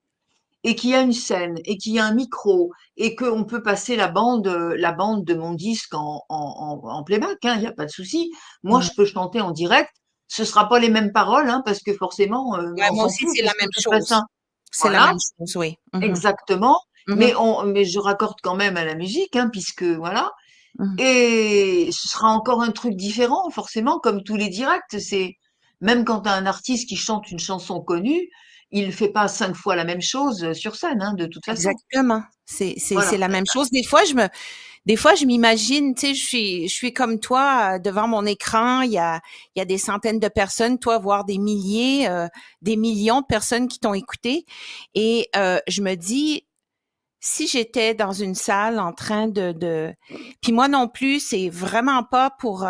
et qu'il y a une scène et qu'il y a un micro et qu'on peut passer la bande de mon disque en playback, hein, il n'y a pas de souci. Moi, Mhm. je peux chanter en direct. Ce sera pas les mêmes paroles, hein, parce que forcément, Ouais, on moi s'en aussi, fout, c'est la puisque même de toute chose. façon, C'est la voilà, même chose, oui. Mhm. exactement. Mhm. Mais je raccorde quand même à la musique, hein, puisque voilà. Mhm. Et ce sera encore un truc différent, forcément, comme tous les directs. C'est même quand tu as un artiste qui chante une chanson connue, il ne fait pas 5 fois la même chose sur scène, hein, de toute façon. Exactement. C'est Voilà. la même chose. Des fois, je m'imagine, tu sais, je suis comme toi devant mon écran. Il y a des centaines de personnes, toi, voire des milliers, des millions de personnes qui t'ont écouté. Et je me dis, si j'étais dans une salle en train puis moi non plus, c'est vraiment pas pour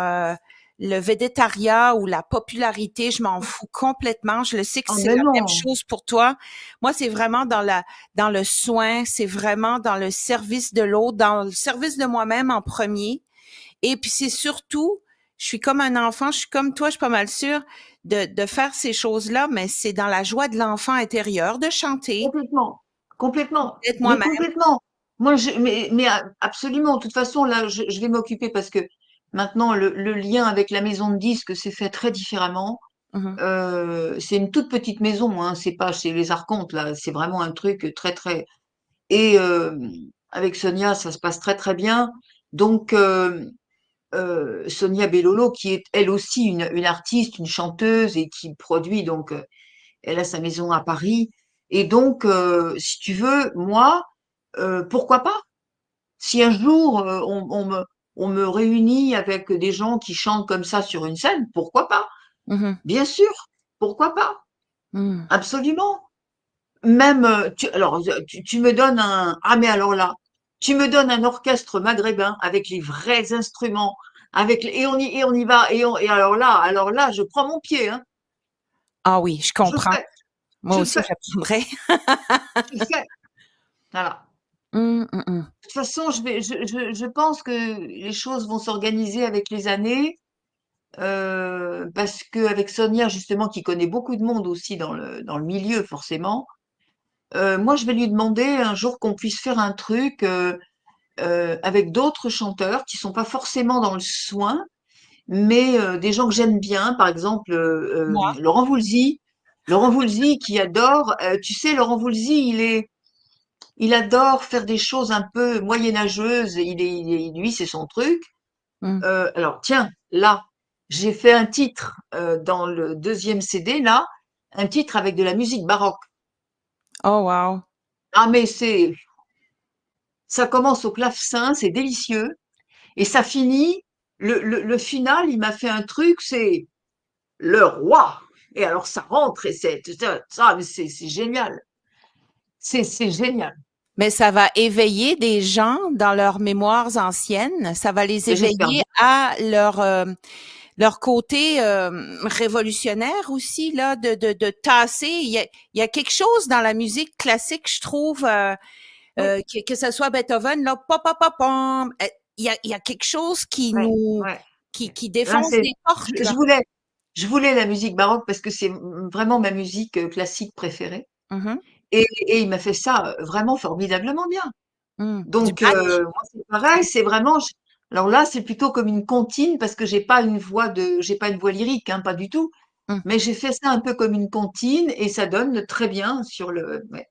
le végétariat ou la popularité, je m'en fous complètement. Je le sais que Ah, c'est mais la même non. chose pour toi. Moi, c'est vraiment dans le soin, c'est vraiment dans le service de l'autre, dans le service de moi-même en premier. Et puis c'est surtout, je suis comme un enfant, je suis comme toi, je suis pas mal sûre de faire ces choses-là, mais c'est dans la joie de l'enfant intérieur, de chanter, Complètement, complètement, d'être mais moi-même. complètement. Moi, absolument. De toute façon, là, je vais m'occuper parce que maintenant, le lien avec la maison de disques s'est fait très différemment. Mhm, C'est une toute petite maison, hein, c'est pas chez les Arcontes, là. C'est vraiment un truc très, très. Et avec Sonia, ça se passe très, très bien. Donc, Sonia Bellolo, qui est elle aussi une artiste, une chanteuse et qui produit donc elle a sa maison à Paris. Et donc, si tu veux, moi, pourquoi pas? Si un jour on me réunit avec des gens qui chantent comme ça sur une scène, pourquoi pas? mhm, Bien sûr, pourquoi pas? mhm, Absolument. Même, alors, tu me donnes ah mais alors là, tu me donnes un orchestre maghrébin avec les vrais instruments, et on y va, et alors là, je prends mon pied, hein. ah oui, je Je comprends. fais, Moi je aussi, fais, j'apprendrai. je fais. Voilà. Hum, hum, hum. De toute façon, je pense que les choses vont s'organiser avec les années, parce que avec Sonia, justement, qui connaît beaucoup de monde aussi dans le milieu, forcément, moi, je vais lui demander un jour qu'on puisse faire un truc avec d'autres chanteurs qui sont pas forcément dans le soin, mais des gens que j'aime bien, par exemple Moi? Laurent Voulzy. Laurent Voulzy qui adore, tu sais, Laurent Voulzy, il adore faire des choses un peu moyenâgeuses. Lui, c'est son truc. Hum. Alors, tiens, là, j'ai fait un titre dans le deuxième CD, là, un titre avec de la musique baroque. Oh wow. Ah, mais ça commence au clavecin, c'est délicieux, et ça finit. Le final, il m'a fait un truc, c'est le roi. Et alors, ça rentre et mais c'est génial. C'est génial. Mais ça va éveiller des gens dans leurs mémoires anciennes, ça va les Mais j'espère éveiller bien. à leur côté révolutionnaire aussi là de tasser. Il y a quelque chose dans la musique classique, je trouve, Oui, que ce soit Beethoven là, pa pa pa pam, il y a quelque chose qui ouais, nous ouais. qui Là, défonce des je, portes je là. voulais, je voulais la musique baroque parce que c'est vraiment ma musique classique préférée. Mhm, Et il m'a fait ça vraiment formidablement bien. du Donc, Bach. moi, c'est pareil, c'est vraiment. Alors là, c'est plutôt comme une comptine parce que j'ai pas une voix lyrique, hein, pas du tout. Hum. Mais j'ai fait ça un peu comme une comptine et ça donne très bien sur le. Ouais,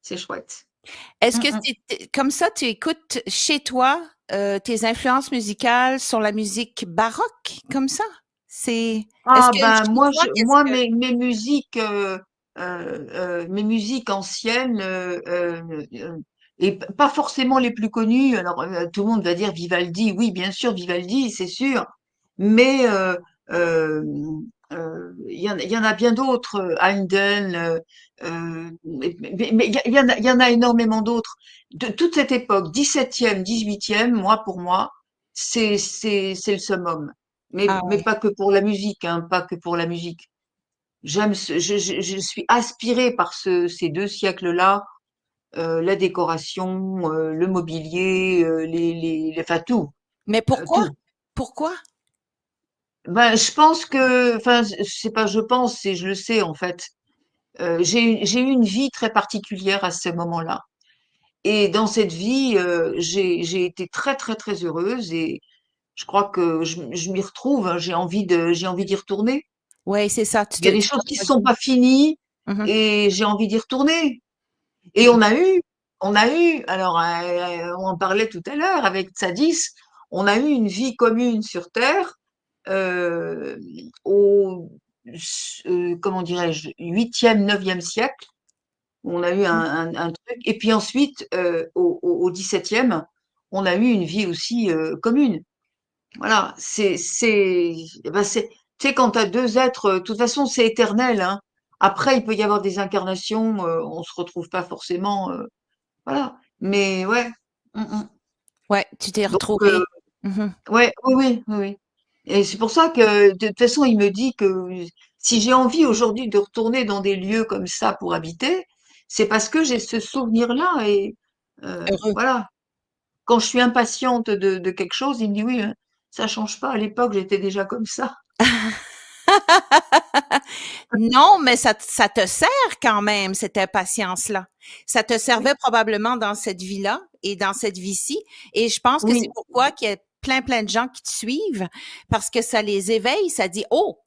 c'est chouette. Est-ce Mm, que mm. comme ça, tu écoutes chez toi tes influences musicales sont la musique baroque, comme ça? C'est est-ce Ah que ben chez toi, qu'est-ce moi que mes musiques anciennes et pas forcément les plus connues. Alors tout le monde va dire Vivaldi, oui bien sûr Vivaldi c'est sûr, mais euh, il y en a bien d'autres, Haendel, mais il y en a énormément d'autres de toute cette époque, 17e, 18e. Moi pour moi c'est le summum. ah Mais ouais. pas que pour la musique, hein, pas que pour la musique. Je suis aspirée par ces deux siècles-là, la décoration, le mobilier, enfin tout, Mais pourquoi? tout. Pourquoi? Ben, je pense que, enfin, c'est pas je pense, c'est je le sais en fait. J'ai eu une vie très particulière à ce moment-là. Et dans cette vie, j'ai été très très très heureuse et je crois que je m'y retrouve, hein. J'ai envie d'y retourner. Ouais, c'est ça, Il y a des tu choses qui t'en ne sont pas finies mhm, et j'ai envie d'y retourner. Et mhm. on a eu, alors on en parlait tout à l'heure avec Tsadis, on a eu une vie commune sur Terre euh, au, comment dirais-je, 8e, 9e siècle. On a eu un truc. Et puis ensuite, au 17e, on a eu une vie aussi commune. Voilà, tu sais, quand tu as deux êtres, de toute façon, c'est éternel, hein. Après, il peut y avoir des incarnations, on se retrouve pas forcément, voilà. Mais ouais, mm, mm. Ouais, tu t'es Donc, retrouvé. Mhm. ouais, oui, oui, oui, oui. Et c'est pour ça que, de toute façon, il me dit que si j'ai envie aujourd'hui de retourner dans des lieux comme ça pour habiter, c'est parce que j'ai ce souvenir-là. Et Heureux. voilà. Quand je suis impatiente de quelque chose, il me dit oui, hein, ça change pas. À l'époque, j'étais déjà comme ça. Non, mais ça te sert quand même, cette impatience-là. Ça te servait Oui, probablement dans cette vie-là et dans cette vie-ci. Et je pense que c'est oui. pourquoi qu'il y a plein de gens qui te suivent, parce que ça les éveille, ça dit, oh,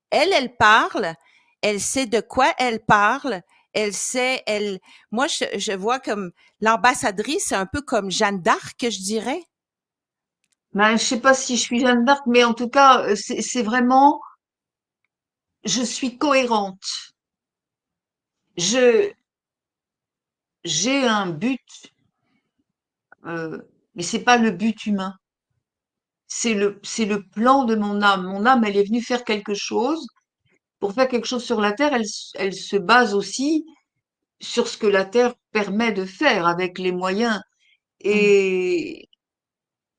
elle parle, elle sait de quoi elle parle, elle sait, moi, je vois comme l'ambassadrice, c'est un peu comme Jeanne d'Arc, je dirais. Ben, je sais pas si je suis Jeanne d'Arc, mais en tout cas, c'est vraiment, je suis cohérente. Je, j'ai un but, mais c'est pas le but humain. C'est le plan de mon âme. Mon âme, elle est venue faire quelque chose. Pour faire quelque chose sur la Terre, elle se base aussi sur ce que la Terre permet de faire avec les moyens. Mmh. Et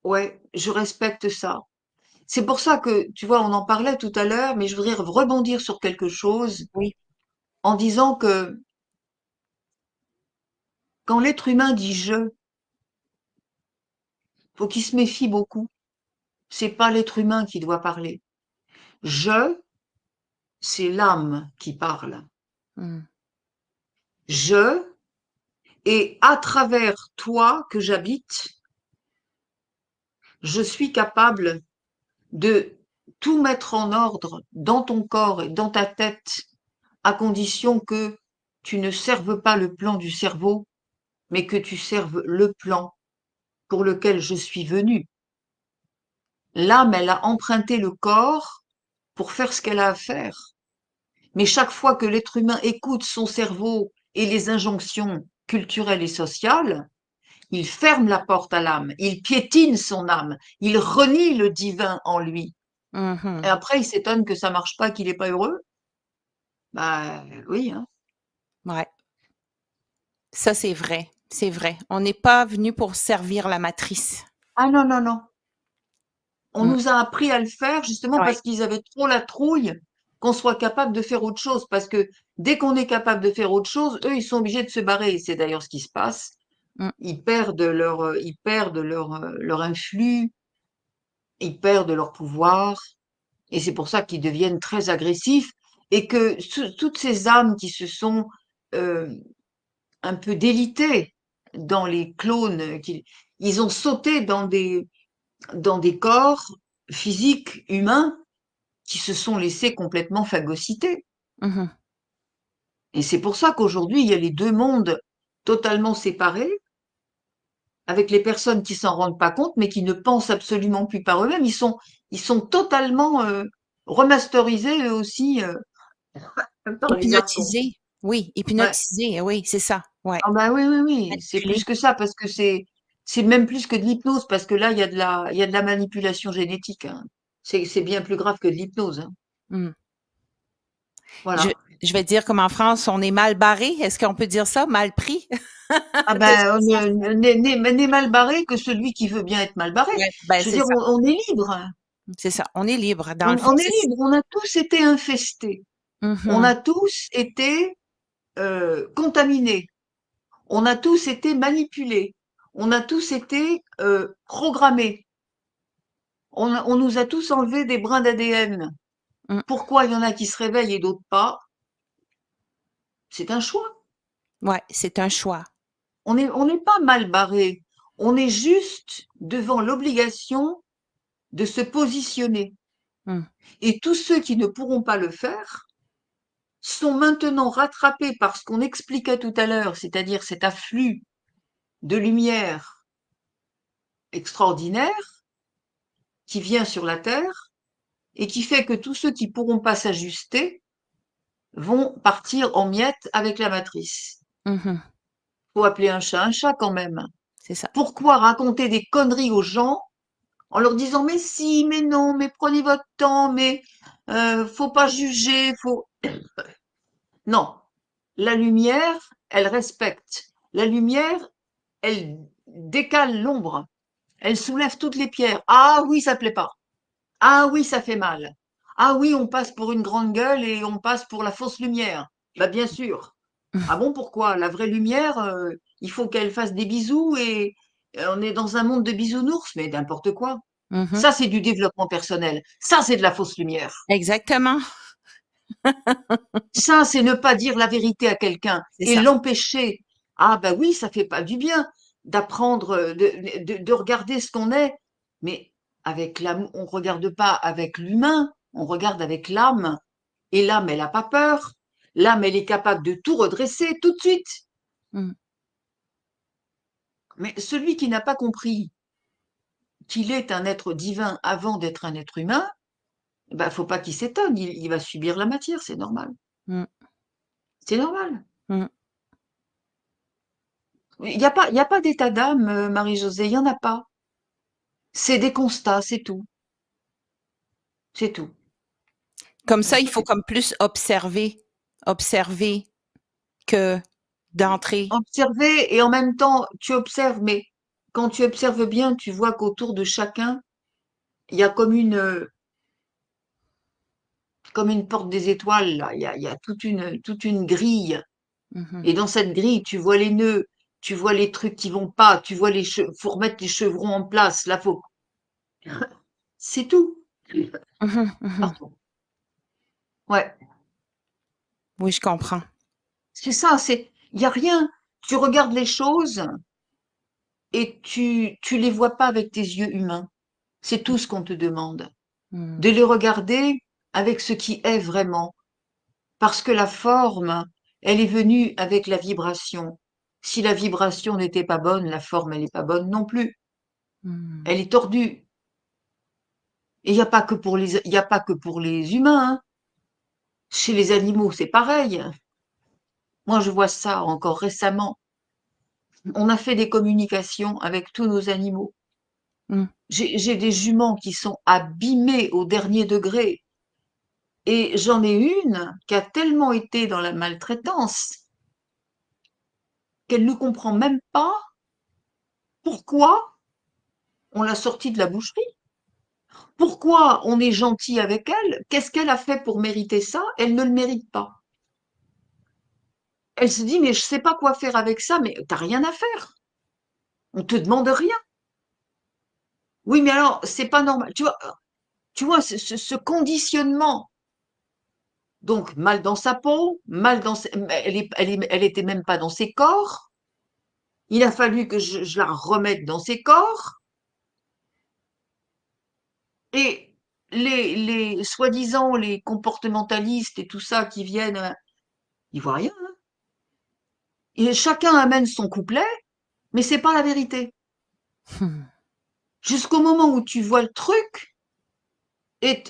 ouais, je respecte ça. C'est pour ça que, tu vois, on en parlait tout à l'heure, mais je voudrais rebondir sur quelque chose Oui. en disant que quand l'être humain dit je, faut qu'il se méfie beaucoup. C'est pas l'être humain qui doit parler. Je, c'est l'âme qui parle. Mmh. Je, et à travers toi que j'habite, je suis capable de tout mettre en ordre dans ton corps et dans ta tête, à condition que tu ne serves pas le plan du cerveau, mais que tu serves le plan pour lequel je suis venu. L'âme, elle a emprunté le corps pour faire ce qu'elle a à faire. Mais chaque fois que l'être humain écoute son cerveau et les injonctions culturelles et sociales, il ferme la porte à l'âme, il piétine son âme, il renie le divin en lui. Et Mmh. après, il s'étonne que ça marche pas, qu'il est pas heureux. Bah oui, hein. Ouais. Ça, c'est vrai. C'est vrai. On n'est pas venu pour servir la matrice. Ah non, non, non. On Mmh. nous a appris à le faire justement Ouais. parce qu'ils avaient trop la trouille qu'on soit capable de faire autre chose. Parce que dès qu'on est capable de faire autre chose, eux, ils sont obligés de se barrer. Et c'est d'ailleurs ce qui se passe. Mmh. Ils perdent leur influx, ils perdent leur pouvoir. Et c'est pour ça qu'ils deviennent très agressifs. Et que toutes ces âmes qui se sont euh, un peu délitées dans les clones, ils ont sauté dans des corps physiques humains qui se sont laissés complètement phagocyter. Mmh. Et c'est pour ça qu'aujourd'hui, il y a les deux mondes totalement séparés, avec les personnes qui s'en rendent pas compte, mais qui ne pensent absolument plus par eux-mêmes. Ils sont totalement remasterisés eux aussi par les Japon. Hypnotisé. Oui, Ouais. hypnotisé, oui, c'est ça. Ouais. Ah bah oui, oui, oui, c'est Manipulé. plus que ça parce que c'est même plus que de l'hypnose parce que là, il y a de la manipulation génétique, hein. C'est bien plus grave que de l'hypnose, hein. Mmh. Je Voilà. je vais dire comme en France, on est mal barré. Est-ce qu'on peut dire ça? Mal pris? Ah De ben, ce sens. n'est mal barré que celui qui veut bien être mal barré. Ouais, ben, Je veux c'est dire, ça. on est libre, hein. C'est ça. On est libre. Dans le fond, On est c'est ça. libre. On a tous été infestés. On Mmh. a tous été contaminés. On a tous été manipulés. On a tous été programmés. On nous a tous enlevé des brins d'ADN. Mmh. Pourquoi il y en a qui se réveillent et d'autres pas? C'est un choix. Ouais, c'est un choix. On n'est pas mal barré. On est juste devant l'obligation de se positionner. Mmh. Et tous ceux qui ne pourront pas le faire sont maintenant rattrapés par ce qu'on expliquait tout à l'heure, c'est-à-dire cet afflux de lumière extraordinaire qui vient sur la Terre et qui fait que tous ceux qui pourront pas s'ajuster vont partir en miettes avec la matrice. Mmh. Faut appeler un chat quand même. C'est ça. Pourquoi raconter des conneries aux gens en leur disant mais si, mais non, mais prenez votre temps, mais faut pas juger, faut non. La lumière, elle respecte. La lumière, elle décale l'ombre. Elle soulève toutes les pierres. Ah oui, ça plaît pas. Ah oui, ça fait mal. Ah oui, on passe pour une grande gueule et on passe pour la fausse lumière. Bah bien sûr. Ah bon, pourquoi? La vraie lumière, il faut qu'elle fasse des bisous et on est dans un monde de bisounours, mais n'importe quoi. Mhm. Ça, c'est du développement personnel. Ça, c'est de la fausse lumière. Exactement, Ça, c'est ne pas dire la vérité à quelqu'un c'est et ça. l'empêcher. Ah bah oui, ça fait pas du bien d'apprendre, de regarder ce qu'on est, mais avec l'amour, on regarde pas avec l'humain, on regarde avec l'âme. Et l'âme, elle a pas peur. L'âme, elle est capable de tout redresser tout de suite. Mm. Mais celui qui n'a pas compris qu'il est un être divin avant d'être un être humain, bah, faut pas qu'il s'étonne. Il va subir la matière, c'est normal. Mm. C'est normal. Mm. Il y a pas d'état d'âme, Marie-Josée, il y en a pas. C'est des constats, c'est tout. C'est tout. Comme Bah, ça, il faut comme plus observer que d'entrer. observer et en même temps, tu observes, mais quand tu observes bien, tu vois qu'autour de chacun, il y a comme une porte des étoiles, là. Il y a toute une grille. Mhm. Et dans cette grille, tu vois les nœuds, tu vois les trucs qui vont pas, tu vois faut remettre les chevrons en place. Là, faut, c'est tout. Mhm. Mhm. Pardon. Ouais. Oui, je comprends. C'est ça, il y a rien. Tu regardes les choses et tu les vois pas avec tes yeux humains. C'est tout ce qu'on te demande. Mm. De les regarder avec ce qui est vraiment. Parce que la forme, elle est venue avec la vibration. Si la vibration n'était pas bonne, la forme, elle n'est pas bonne non plus. Mm. Elle est tordue. Et il n'y a pas que pour il y a pas que pour les humains, hein. Chez les animaux, c'est pareil. Moi, je vois ça encore récemment. On a fait des communications avec tous nos animaux. Mm. J'ai des juments qui sont abîmées au dernier degré. Et j'en ai une qui a tellement été dans la maltraitance qu'elle ne comprend même pas pourquoi on l'a sortie de la boucherie. Pourquoi on est gentil avec elle? Qu'est-ce qu'elle a fait pour mériter ça? Elle ne le mérite pas. Elle se dit, mais je sais pas quoi faire avec ça, mais t'as rien à faire. On te demande rien. Oui, mais alors, c'est pas normal. Tu vois ce conditionnement. Donc, mal dans sa peau, mal dans elle était même pas dans ses corps. Il a fallu que je la remette dans ses corps. Et soi-disant, les comportementalistes et tout ça qui viennent, ils voient rien, hein. Et chacun amène son couplet, mais c'est pas la vérité. Mm. Jusqu'au moment où tu vois le truc, et,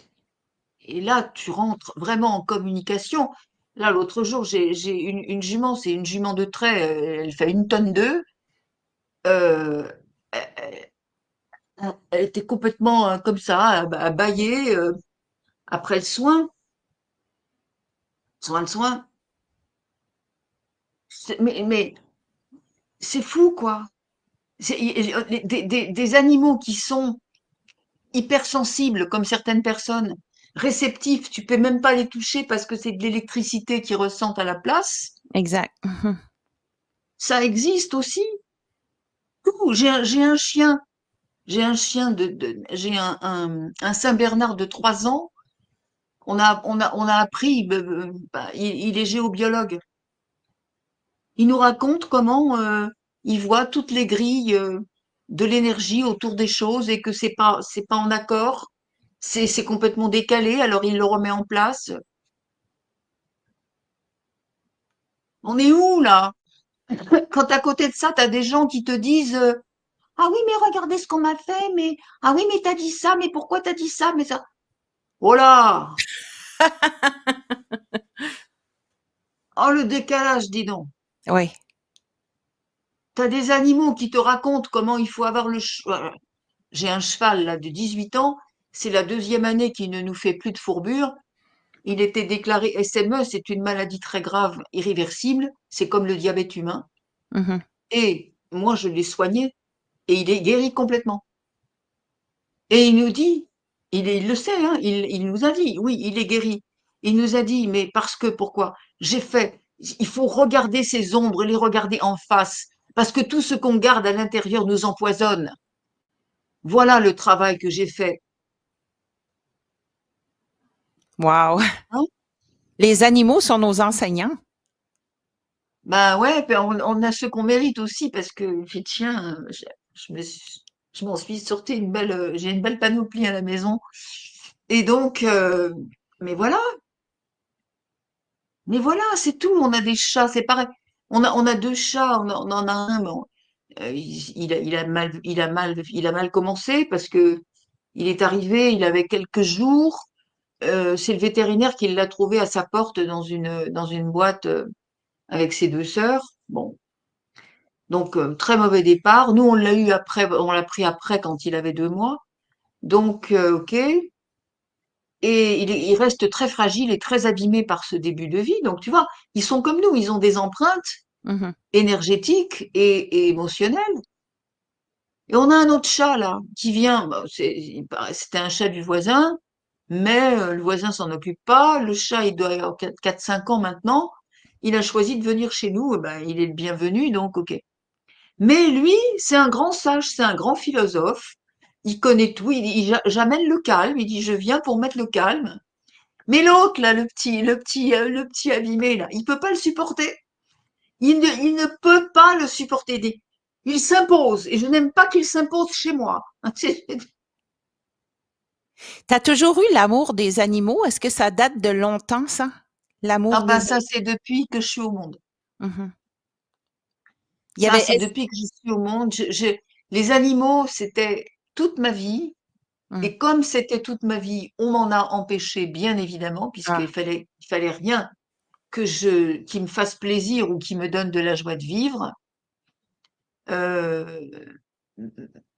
et là, tu rentres vraiment en communication. Là, l'autre jour, j'ai une jument, c'est une jument de trait, elle fait 1 tonne d'œufs. Elle, elle était complètement comme ça, bâillée, après le soin. Mais c'est fou, quoi. Des animaux qui sont hypersensibles, comme certaines personnes, réceptifs, tu peux même pas les toucher parce que c'est de l'électricité qu'ils ressentent à la place. Exact. Mhm. Ça existe aussi. Ouh, j'ai un chien j'ai un Saint-Bernard de 3 ans. On a appris, il est géobiologue. Il nous raconte comment il voit toutes les grilles de l'énergie autour des choses et que c'est pas en accord, c'est complètement décalé. Alors il le remet en place. On est où là? Quand à côté de ça, t'as des gens qui te disent ah oui mais regardez ce qu'on m'a fait, mais ah oui mais t'as dit ça, mais pourquoi t'as dit ça, mais ça. Oh là! Oh le décalage, dis donc. Oui. T'as des animaux qui te racontent comment il faut avoir j'ai un cheval là de 18 ans, c'est la 2e année qu'il ne nous fait plus de fourbure. Il était déclaré SME, c'est une maladie très grave, irréversible, c'est comme le diabète humain. Mhm. Et moi, je l'ai soigné et il est guéri complètement. Et il nous dit, il le sait, hein, il nous a dit, oui, il est guéri. Il nous a dit, mais parce que, pourquoi? J'ai fait, il faut regarder ces ombres, les regarder en face, parce que tout ce qu'on garde à l'intérieur nous empoisonne. Voilà le travail que j'ai fait. Wow! Hein. Les animaux sont nos enseignants. Ben ouais, ben on a ce qu'on mérite aussi, parce que, tiens, je m'en suis sortie une belle, j'ai une belle panoplie à la maison. Et donc, mais voilà, mais voilà, c'est tout. On a des chats, c'est pareil. On a deux chats, on en a un, bon, il a mal commencé parce que il est arrivé, il avait quelques jours. C'est le vétérinaire qui l'a trouvé à sa porte dans une boîte avec ses deux sœurs. Bon, donc très mauvais départ. Nous, on l'a eu après, on l'a pris après quand il avait 2 mois. Donc, ok. Et il reste très fragile et très abîmé par ce début de vie. Donc, tu vois, ils sont comme nous, ils ont des empreintes Mhm. énergétiques et émotionnelles. Et on a un autre chat là qui vient. Bah, c'était un chat du voisin, mais le voisin s'en occupe pas. Le chat, il doit avoir 4-5 ans maintenant. Il a choisi de venir chez nous. Eh ben, il est le bienvenu, donc ok. Mais lui, c'est un grand sage, c'est un grand philosophe. Il connaît tout. J'amène le calme. Il dit, je viens pour mettre le calme. Mais l'autre, là, le petit abîmé, là, il peut pas le supporter. Il ne peut pas le supporter. Il s'impose. Et je n'aime pas qu'il s'impose chez moi. Tu as toujours eu l'amour des animaux? Est-ce que ça date de longtemps, ça? Ah L'amour des ben, ça, animaux? c'est depuis que je suis au monde. Mhm. Il y Ça, avait, c'est depuis que je suis au monde. Les animaux, c'était toute ma vie. hum, Et comme c'était toute ma vie, on m'en a empêché, bien évidemment, ah, il fallait rien qui me fasse plaisir ou qui me donne de la joie de vivre. Euh,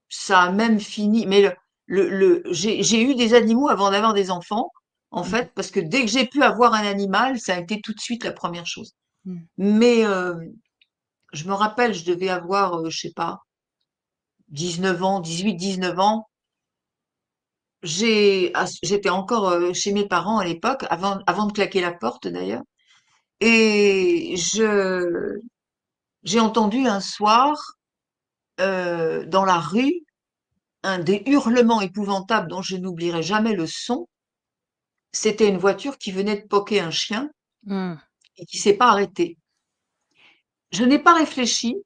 Ça a même fini, mais j'ai eu des animaux avant d'avoir des enfants, en mhm, fait, parce que dès que j'ai pu avoir un animal, ça a été tout de suite la première chose. hum, Mais je me rappelle, je devais avoir, je sais pas, 19 ans, 18, 19 ans. J'étais encore chez mes parents à l'époque, avant de claquer la porte d'ailleurs, et j'ai entendu un soir dans la rue un des hurlements épouvantables dont je n'oublierai jamais le son. C'était une voiture qui venait de poquer un chien hum. et qui s'est pas arrêtée. Je n'ai pas réfléchi.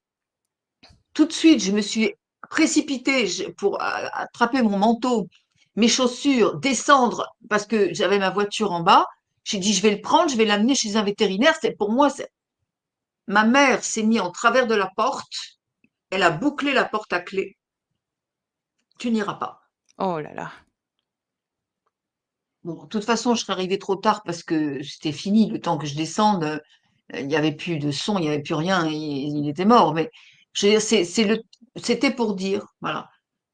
Tout de suite, je me suis précipitée pour attraper mon manteau, mes chaussures, descendre parce que j'avais ma voiture en bas. J'ai dit, je vais le prendre, je vais l'amener chez un vétérinaire. C'est pour moi, ma mère s'est mise en travers de la porte. Elle a bouclé la porte à clé. Tu n'iras pas. Oh là là. Bon, de toute façon, je serais arrivée trop tard parce que c'était fini. Le temps que je descende, il n'y avait plus de son, il n'y avait plus rien, il était mort. Mais c'était pour dire, voilà.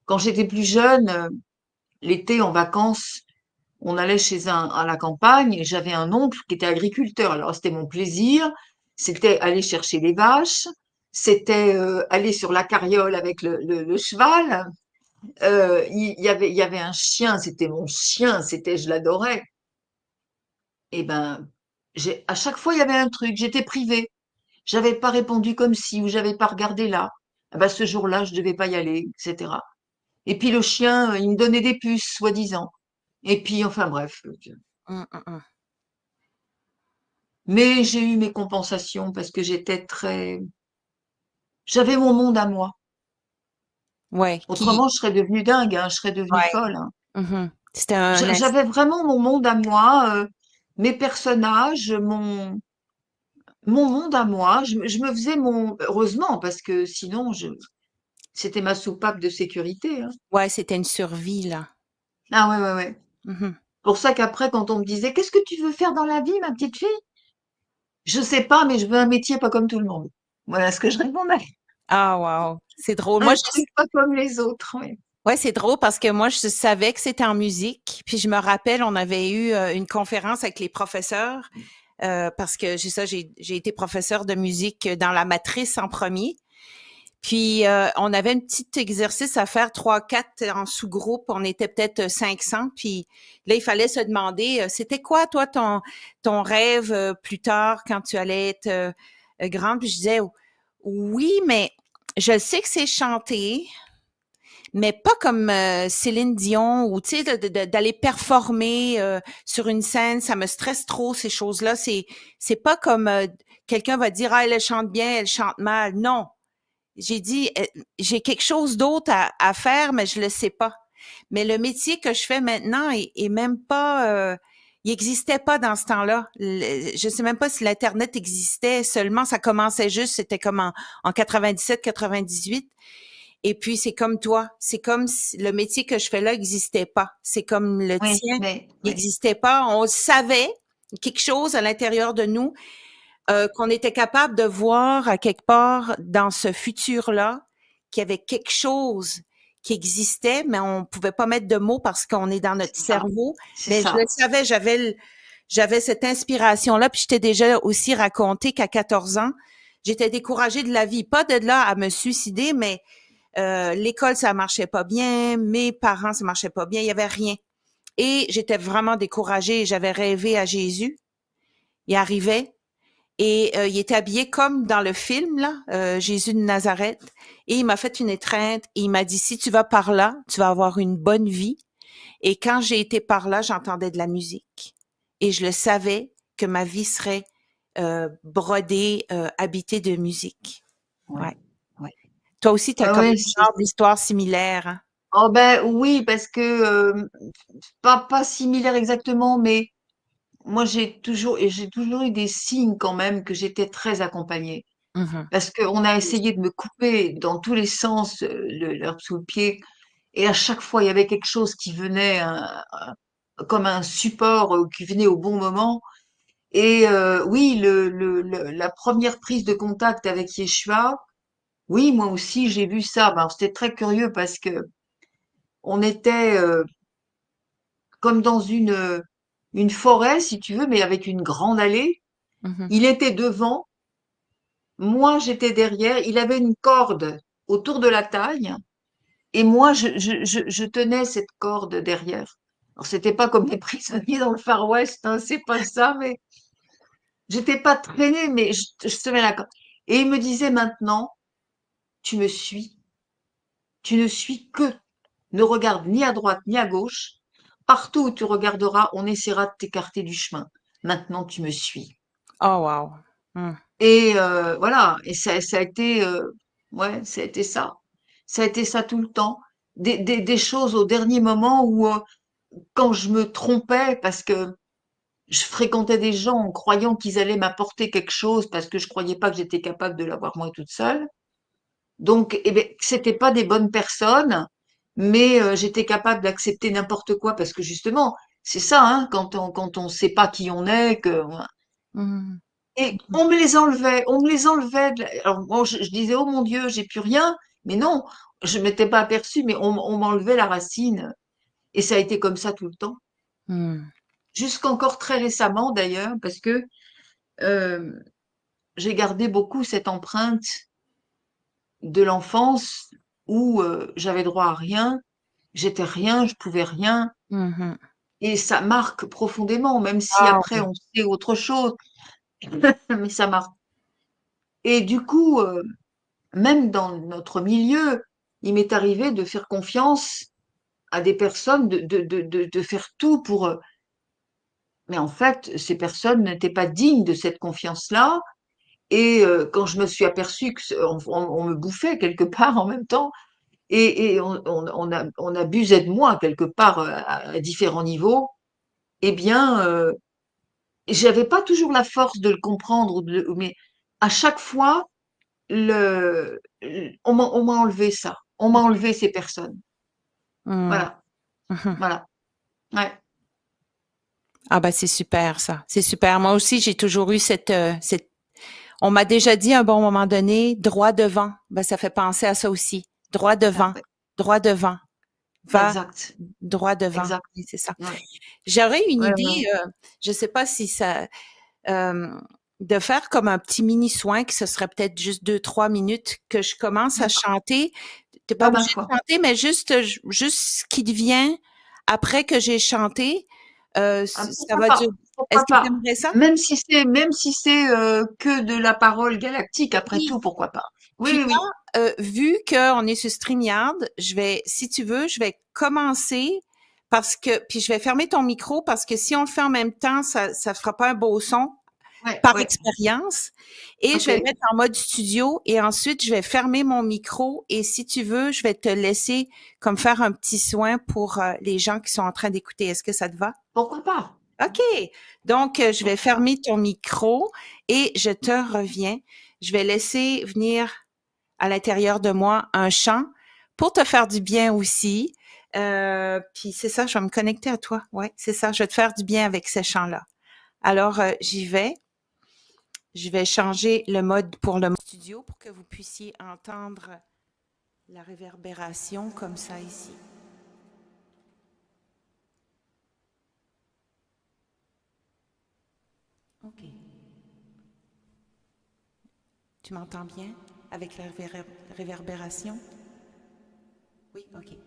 Quand j'étais plus jeune, l'été en vacances, on allait à la campagne et j'avais un oncle qui était agriculteur. Alors c'était mon plaisir, c'était aller chercher les vaches, c'était aller sur la carriole avec le cheval. Il y avait un chien, c'était mon chien, je l'adorais. Et ben, à chaque fois il y avait un truc, j'étais privée. J'avais pas répondu comme si ou j'avais pas regardé là. Ah ben, ce jour-là, je devais pas y aller, etc. Et puis le chien, il me donnait des puces, soi-disant. Et puis, enfin bref. Hum, hum, hum. Mais j'ai eu mes compensations parce que j'avais mon monde à moi. Ouais, Autrement, je serais devenue dingue, hein, je serais devenue ouais. folle, hein. Mhm. C'était un J'avais vraiment mon monde à moi, mes personnages, mon monde à moi. Je me faisais heureusement, parce que sinon, c'était ma soupape de sécurité, hein. ouais, c'était une survie, là. Ah ouais, ouais, ouais. Mhm. Pour ça qu'après, quand on me disait, qu'est-ce que tu veux faire dans la vie, ma petite fille? Je sais pas, mais je veux un métier pas comme tout le monde. Voilà ce que je répondais. Ah, wow. C'est drôle. Moi, Un truc pas comme les autres, oui. ouais, c'est drôle parce que moi, je savais que c'était en musique. Puis je me rappelle, on avait eu une conférence avec les professeurs parce que j'ai été professeur de musique dans la matrice en premier. Puis, on avait un petit exercice à faire, 3, 4 en sous-groupe. On était peut-être 500. Puis là, il fallait se demander, c'était quoi, toi, ton rêve plus tard quand tu allais être grande? Puis je disais, oui, mais je sais que c'est chanter, mais pas comme Céline Dion ou tu sais d'aller performer sur une scène, ça me stresse trop ces choses-là. C'est pas comme quelqu'un va dire ah elle chante bien, elle chante mal. Non, j'ai dit j'ai quelque chose d'autre à faire, mais je le sais pas. Mais le métier que je fais maintenant est même pas il existait pas dans ce temps-là. Je sais même pas si l'internet existait seulement, ça commençait juste, c'était comme en 97, 98. Et puis, c'est comme toi. C'est comme si le métier que je fais là n'existait pas. C'est comme le Oui, tien, mais il oui, n'existait pas. On savait quelque chose à l'intérieur de nous qu'on était capable de voir à quelque part dans ce futur-là, qu'il y avait quelque chose qui existait, mais on pouvait pas mettre de mots parce qu'on est dans notre c'est ça, cerveau. c'est Mais je le ça. savais, j'avais cette inspiration-là. Puis je t'ai déjà aussi raconté qu'à 14 ans, j'étais découragée de la vie. Pas de là à me suicider, mais l'école, ça marchait pas bien. Mes parents, ça marchait pas bien. Il y avait rien. Et j'étais vraiment découragée. J'avais rêvé à Jésus. Il arrivait et il était habillé comme dans le film, là, Jésus de Nazareth. Et il m'a fait une étreinte et il m'a dit, si tu vas par là, tu vas avoir une bonne vie. Et quand j'ai été par là, j'entendais de la musique. Et je le savais que ma vie serait brodée, habitée de musique. Ouais. Ouais, ouais. Toi aussi, tu as Ouais, comme ouais, une genre d'histoire similaire. Hein? oh ben oui, parce que pas similaire exactement, mais moi j'ai toujours eu des signes quand même que j'étais très accompagnée. Mhm. Parce qu'on a essayé de me couper dans tous les sens l'herbe sous le pied, et à chaque fois il y avait quelque chose qui venait comme un support qui venait au bon moment. Et oui, la première prise de contact avec Yeshua, oui, moi aussi j'ai vu ça. Ben, c'était très curieux parce que on était comme dans une forêt, si tu veux, mais avec une grande allée. Mhm. Il était devant, moi j'étais derrière. Il avait une corde autour de la taille et moi je tenais cette corde derrière. Alors c'était pas comme les prisonniers dans le Far West, hein, c'est pas ça, mais j'étais pas traînée, mais je tenais la corde. Et il me disait maintenant, tu me suis, tu ne suis que, ne regarde ni à droite ni à gauche. Partout où tu regarderas, on essaiera de t'écarter du chemin. Maintenant, tu me suis. Oh, wow. Hmm. Et voilà, et ça a été, ouais, ça a été ça. Ça a été ça tout le temps. Des choses au dernier moment où, quand je me trompais, parce que je fréquentais des gens en croyant qu'ils allaient m'apporter quelque chose, parce que je croyais pas que j'étais capable de l'avoir moi toute seule. Donc, eh ben, c'était pas des bonnes personnes, mais j'étais capable d'accepter n'importe quoi, parce que justement, c'est ça, hein, quand on sait pas qui on est, que Mhm. et on me les enlevait. Alors bon, je disais, oh mon Dieu, j'ai plus rien. Mais non, je m'étais pas aperçue, mais on m'enlevait la racine. Et ça a été comme ça tout le temps. Hmm. Jusqu'encore très récemment d'ailleurs, parce que euh, j'ai gardé beaucoup cette empreinte de l'enfance où j'avais droit à rien, j'étais rien, je pouvais rien. Mhm. Et ça marque profondément, même si Ah après oui. on sait autre chose, mais ça marque. Et du coup, même dans notre milieu, il m'est arrivé de faire confiance à des personnes, de faire tout pour... mais en fait, ces personnes n'étaient pas dignes de cette confiance-là. Et quand je me suis aperçue on me bouffait quelque part en même temps, et on abusait de moi quelque part à différents niveaux, eh bien, j'avais pas toujours la force de le comprendre, mais à chaque fois, on m'a enlevé ça. On m'a enlevé ces personnes. Hmm. Voilà, Mhm. voilà. Ouais, Ah ben c'est super ça, c'est super. Moi aussi j'ai toujours eu cette. On m'a déjà dit à un bon moment donné, droit devant. Ben ça fait penser à ça aussi. Droit ça, devant, ouais. droit devant, va Exact, droit devant. exact. Oui, c'est ça. Ouais, J'aurais une ouais, idée. ouais. Je sais pas si ça. euh, de faire comme un petit mini soin, que ce serait peut-être juste 2, 3 minutes, que je commence à D'accord. chanter. T'es pas Ouais, ma obligé foi. de chanter, mais juste ce qui te vient après que j'ai chanté. Ah, Ça va durer. Est-ce pourquoi que tu pas. aimerais ça? Même si c'est que de la parole galactique, après Oui. tout, pourquoi pas. Oui, Puis oui, oui. là, vu qu'on est sur StreamYard, si tu veux, je vais commencer puis je vais fermer ton micro parce que si on le fait en même temps, ça fera pas un beau son Ouais, par ouais. expérience. Et je Ok. vais le mettre en mode studio et ensuite je vais fermer mon micro et si tu veux, je vais te laisser comme faire un petit soin pour les gens qui sont en train d'écouter. Est-ce que ça te va? Pourquoi pas? OK. Donc, je vais Pourquoi pas? fermer ton micro et je te reviens. Je vais laisser venir à l'intérieur de moi un chant pour te faire du bien aussi. Puis c'est ça, je vais me connecter à toi. Ouais, c'est ça, je vais te faire du bien avec ces chants-là. Alors, j'y vais. Je vais changer le mode pour le mode studio pour que vous puissiez entendre la réverbération comme ça ici. OK. Tu m'entends bien avec la réverbération? Oui, OK.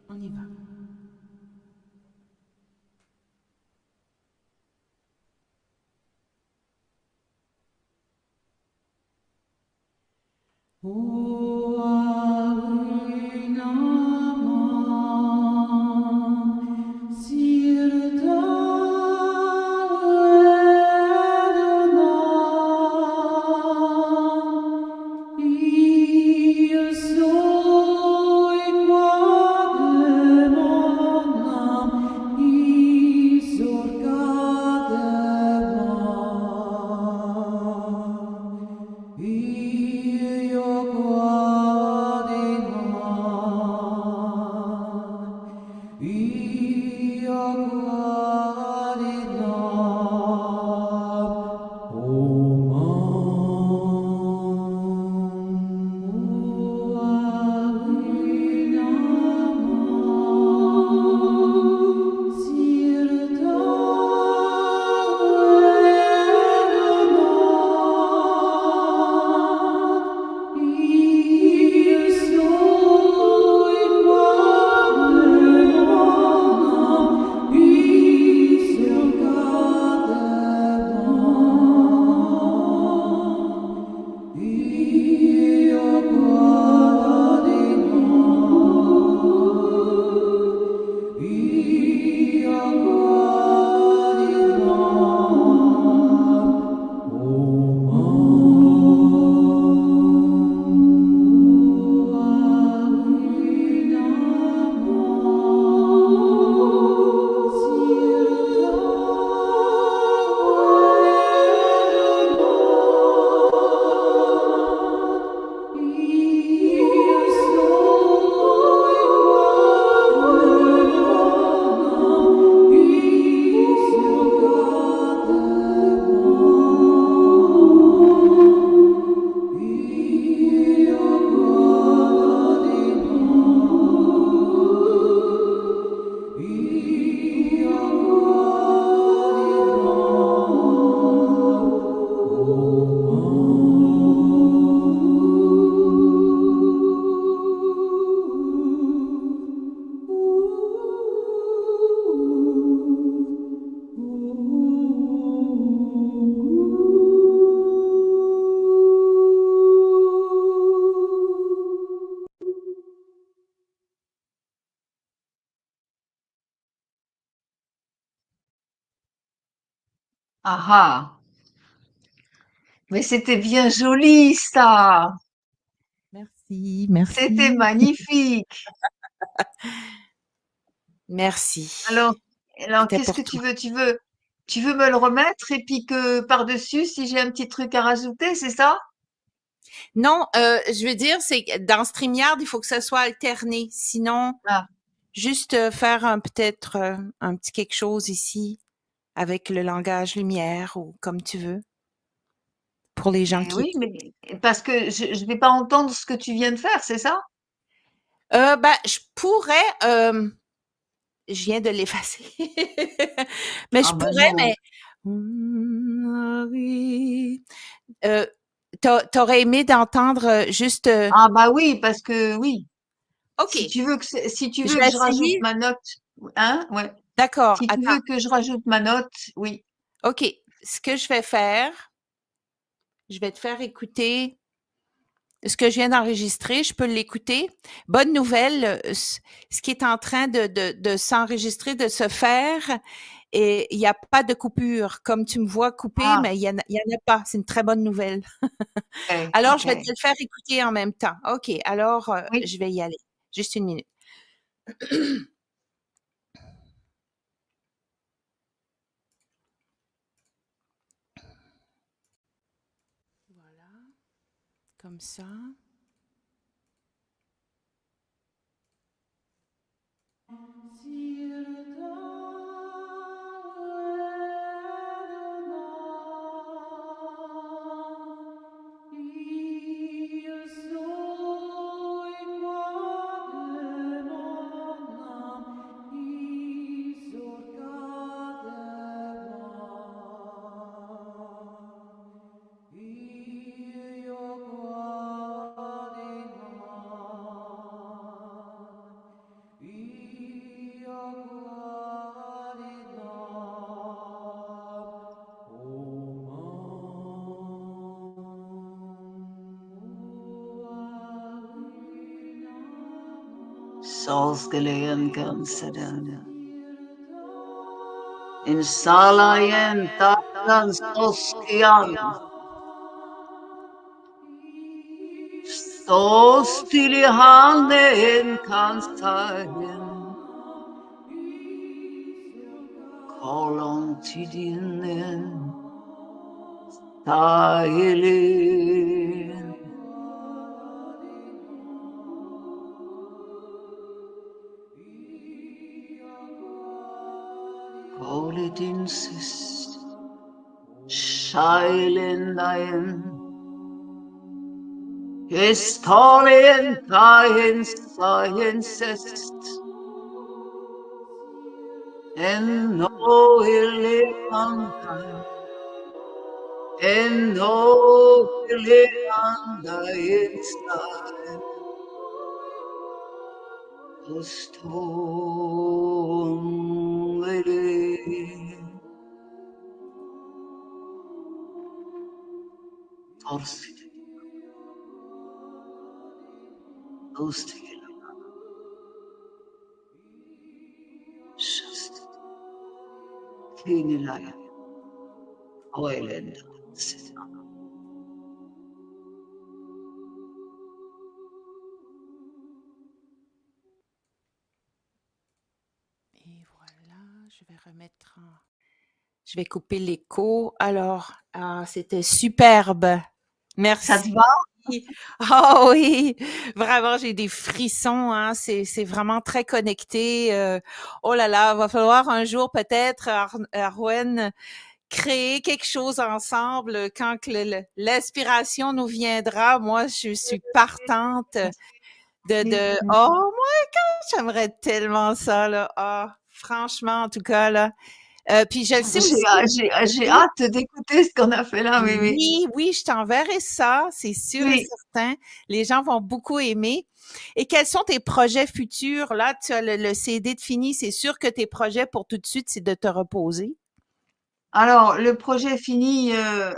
On y va. Ah ah. Mais c'était bien joli, ça. Merci, C'était merci, magnifique. merci. Alors, alors, C'était qu'est-ce pour que toi. tu veux me le remettre et puis que par-dessus, si j'ai un petit truc à rajouter, c'est ça? Non, je veux dire, c'est que dans StreamYard, il faut que ça soit alterné. Sinon, Ah, juste faire peut-être un petit quelque chose ici avec le langage lumière ou comme tu veux pour les gens mais qui oui, écoutent. mais parce que je vais pas entendre ce que tu viens de faire, c'est ça? Ben, je pourrais, je viens de l'effacer, mais Ah je ben pourrais, non. mais Euh, T'aurais aimé d'entendre juste. Ah bah oui, parce que oui, OK, si tu je veux vais que je rajoute essayer. ma note, hein, ouais. D'accord, Si tu attends. veux que je rajoute ma note, oui. OK, ce que je vais faire, je vais te faire écouter ce que je viens d'enregistrer. Je peux l'écouter. Bonne nouvelle, ce qui est en train de s'enregistrer, de se faire, et il n'y a pas de coupure. Comme tu me vois couper, Ah, mais il y en a pas. C'est une très bonne nouvelle. ok, Alors, je vais te ok. le faire écouter en même temps. OK, alors, Oui. je vais y aller. Juste une minute. Voilà, comme ça. Solskalean Gansadana. In Salayan Taran Soskian. Stostilihanen Kansayan. Kolon Tidinen. Tahilin. Kolidinsis. Shailen Historien sciences and no Ileanda and no Ileanda inside the stone lady Torsid Lustig just Kinilaya Oiland Et voilà, je vais remettre en... Je vais couper l'écho. Alors, ah, c'était superbe. Ça Merci. te va? Ah oui, vraiment, j'ai des frissons, hein. C'est vraiment très connecté. Oh là là, va falloir un jour peut-être, Arwen, créer quelque chose ensemble quand que l'inspiration nous viendra. Moi, je suis partante Oui. oh, moi, j'aimerais tellement ça, là. Ah, franchement, en tout cas, là. Puis je le sais aussi. J'ai Oui, hâte d'écouter ce qu'on a fait là, oui, oui. oui, oui, je t'enverrai ça, c'est sûr et Oui. certain. Les gens vont beaucoup aimer. Et quels sont tes projets futurs? Là, tu as le CD de fini. C'est sûr que tes projets pour tout de suite, c'est de te reposer. Alors, le projet fini,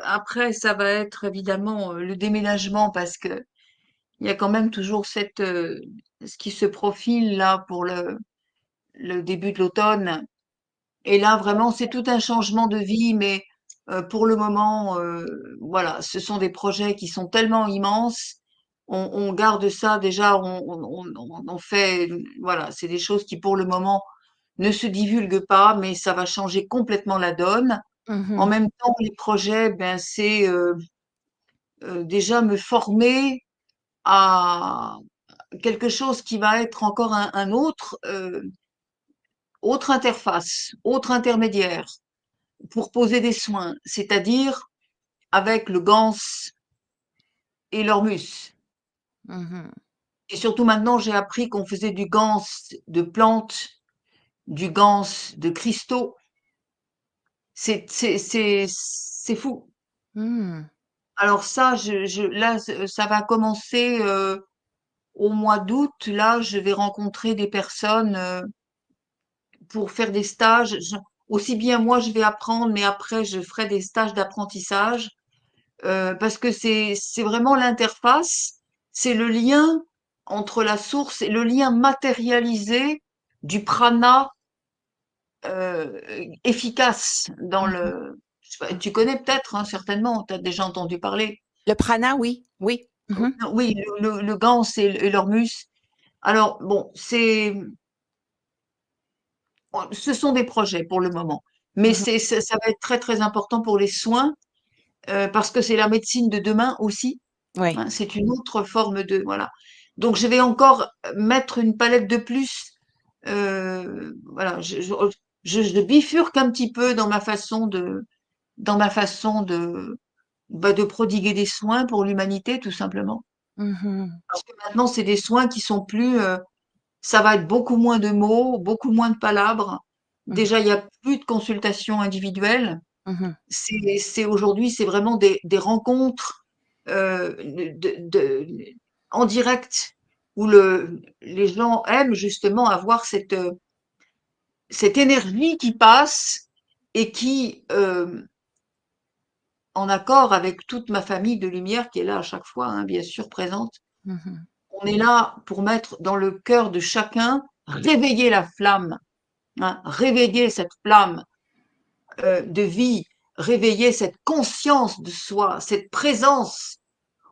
après, ça va être évidemment le déménagement parce que il y a quand même toujours ce qui se profile là pour le début de l'automne. Et là, vraiment, c'est tout un changement de vie, mais pour le moment, voilà, ce sont des projets qui sont tellement immenses. On garde ça déjà, on fait, voilà, c'est des choses qui pour le moment ne se divulguent pas, mais ça va changer complètement la donne. En Mhm, même temps, les projets, ben, c'est déjà me former à quelque chose qui va être encore un autre, autre interface, autre intermédiaire pour poser des soins, c'est-à-dire avec le Gans et l'Ormus. mhm, Et surtout maintenant, j'ai appris qu'on faisait du Gans de plantes, du Gans de cristaux. C'est fou. mhm. Alors ça, là, ça va commencer au mois d'août. Là, je vais rencontrer des personnes pour faire des stages. Aussi bien moi, je vais apprendre, mais après, je ferai des stages d'apprentissage parce que c'est vraiment l'interface, c'est le lien entre la source et le lien matérialisé du prana efficace dans Mhm. le. Je sais pas, tu connais peut-être, hein, certainement, tu as déjà entendu parler. Le prana, oui, oui. Mhm, Oui, le Gans et l'Ormus. Alors, bon, ce sont des projets pour le moment, mais mhm. ça va être très, très important pour les soins, parce que c'est la médecine de demain aussi, Oui. hein, c'est une autre forme de, voilà. Donc, je vais encore mettre une palette de plus. Voilà, je bifurque un petit peu dans ma façon de prodiguer des soins pour l'humanité, tout simplement. Mhm, Parce que maintenant, c'est des soins qui sont plus, ça va être beaucoup moins de mots, beaucoup moins de palabres. mhm, Déjà, il y a plus de consultations individuelles. mhm, C'est aujourd'hui, c'est vraiment des rencontres en direct où les gens aiment justement avoir cette énergie qui passe et qui, en accord avec toute ma famille de lumière qui est là à chaque fois, hein, bien sûr présente. mhm, On est là pour mettre dans le cœur de chacun, réveiller la flamme, hein, réveiller cette flamme de vie, réveiller cette conscience de soi, cette présence.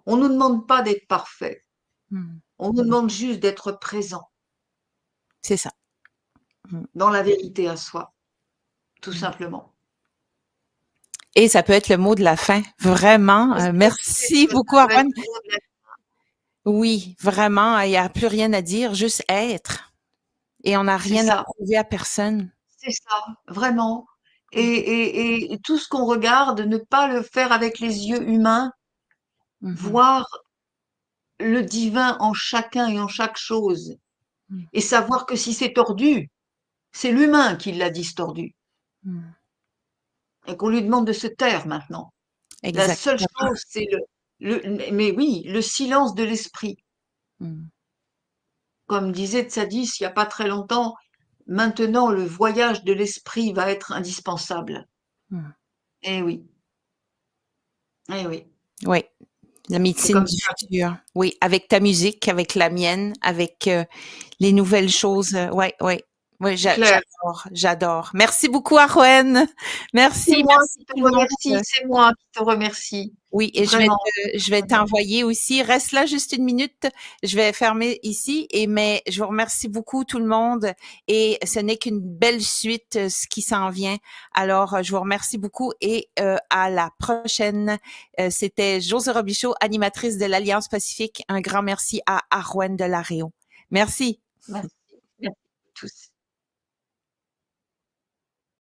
On ne nous demande pas d'être parfait, mhm. on nous demande juste d'être présent C'est ça. Mhm, dans la vérité à soi, tout mhm. simplement. Et ça peut être le mot de la fin. Vraiment. Et ça Merci beaucoup, peut être Aaron. Oui, vraiment, il n'y a plus rien à dire, juste être. Et on n'a c'est rien à ça, prouver à personne. c'est ça, vraiment. Mhm, Et tout ce qu'on regarde, ne pas le faire avec les yeux humains, mhm, voir le divin en chacun et en chaque chose, mhm, et savoir que si c'est tordu, c'est l'humain qui l'a distordu, mhm. et qu'on lui demande de se taire maintenant. La seule Exactement. chose, c'est mais oui, le silence de l'esprit. Mhm, Comme disait Tsadis il n'y a pas très longtemps, maintenant le voyage de l'esprit va être indispensable. mhm. Eh oui, eh oui, Oui, la c'est médecine comme du ça. futur. Oui, avec ta musique, avec la mienne, avec les nouvelles choses. Ouais, ouais. Oui, C'est clair. j'adore, j'adore. Merci beaucoup, Arwen. C'est Merci, moi merci qui te tout le remercie, monde. c'est moi qui te remercie. Oui, et Vraiment. je vais t'envoyer aussi. Reste là juste une minute. Je vais fermer ici. Mais je vous remercie beaucoup tout le monde. Et ce n'est qu'une belle suite, ce qui s'en vient. Alors, je vous remercie beaucoup et à la prochaine. C'était José Robichaud, animatrice de l'Alliance Pacifique. Un grand merci à Arwen Delaréo. Merci. Merci. Merci à tous.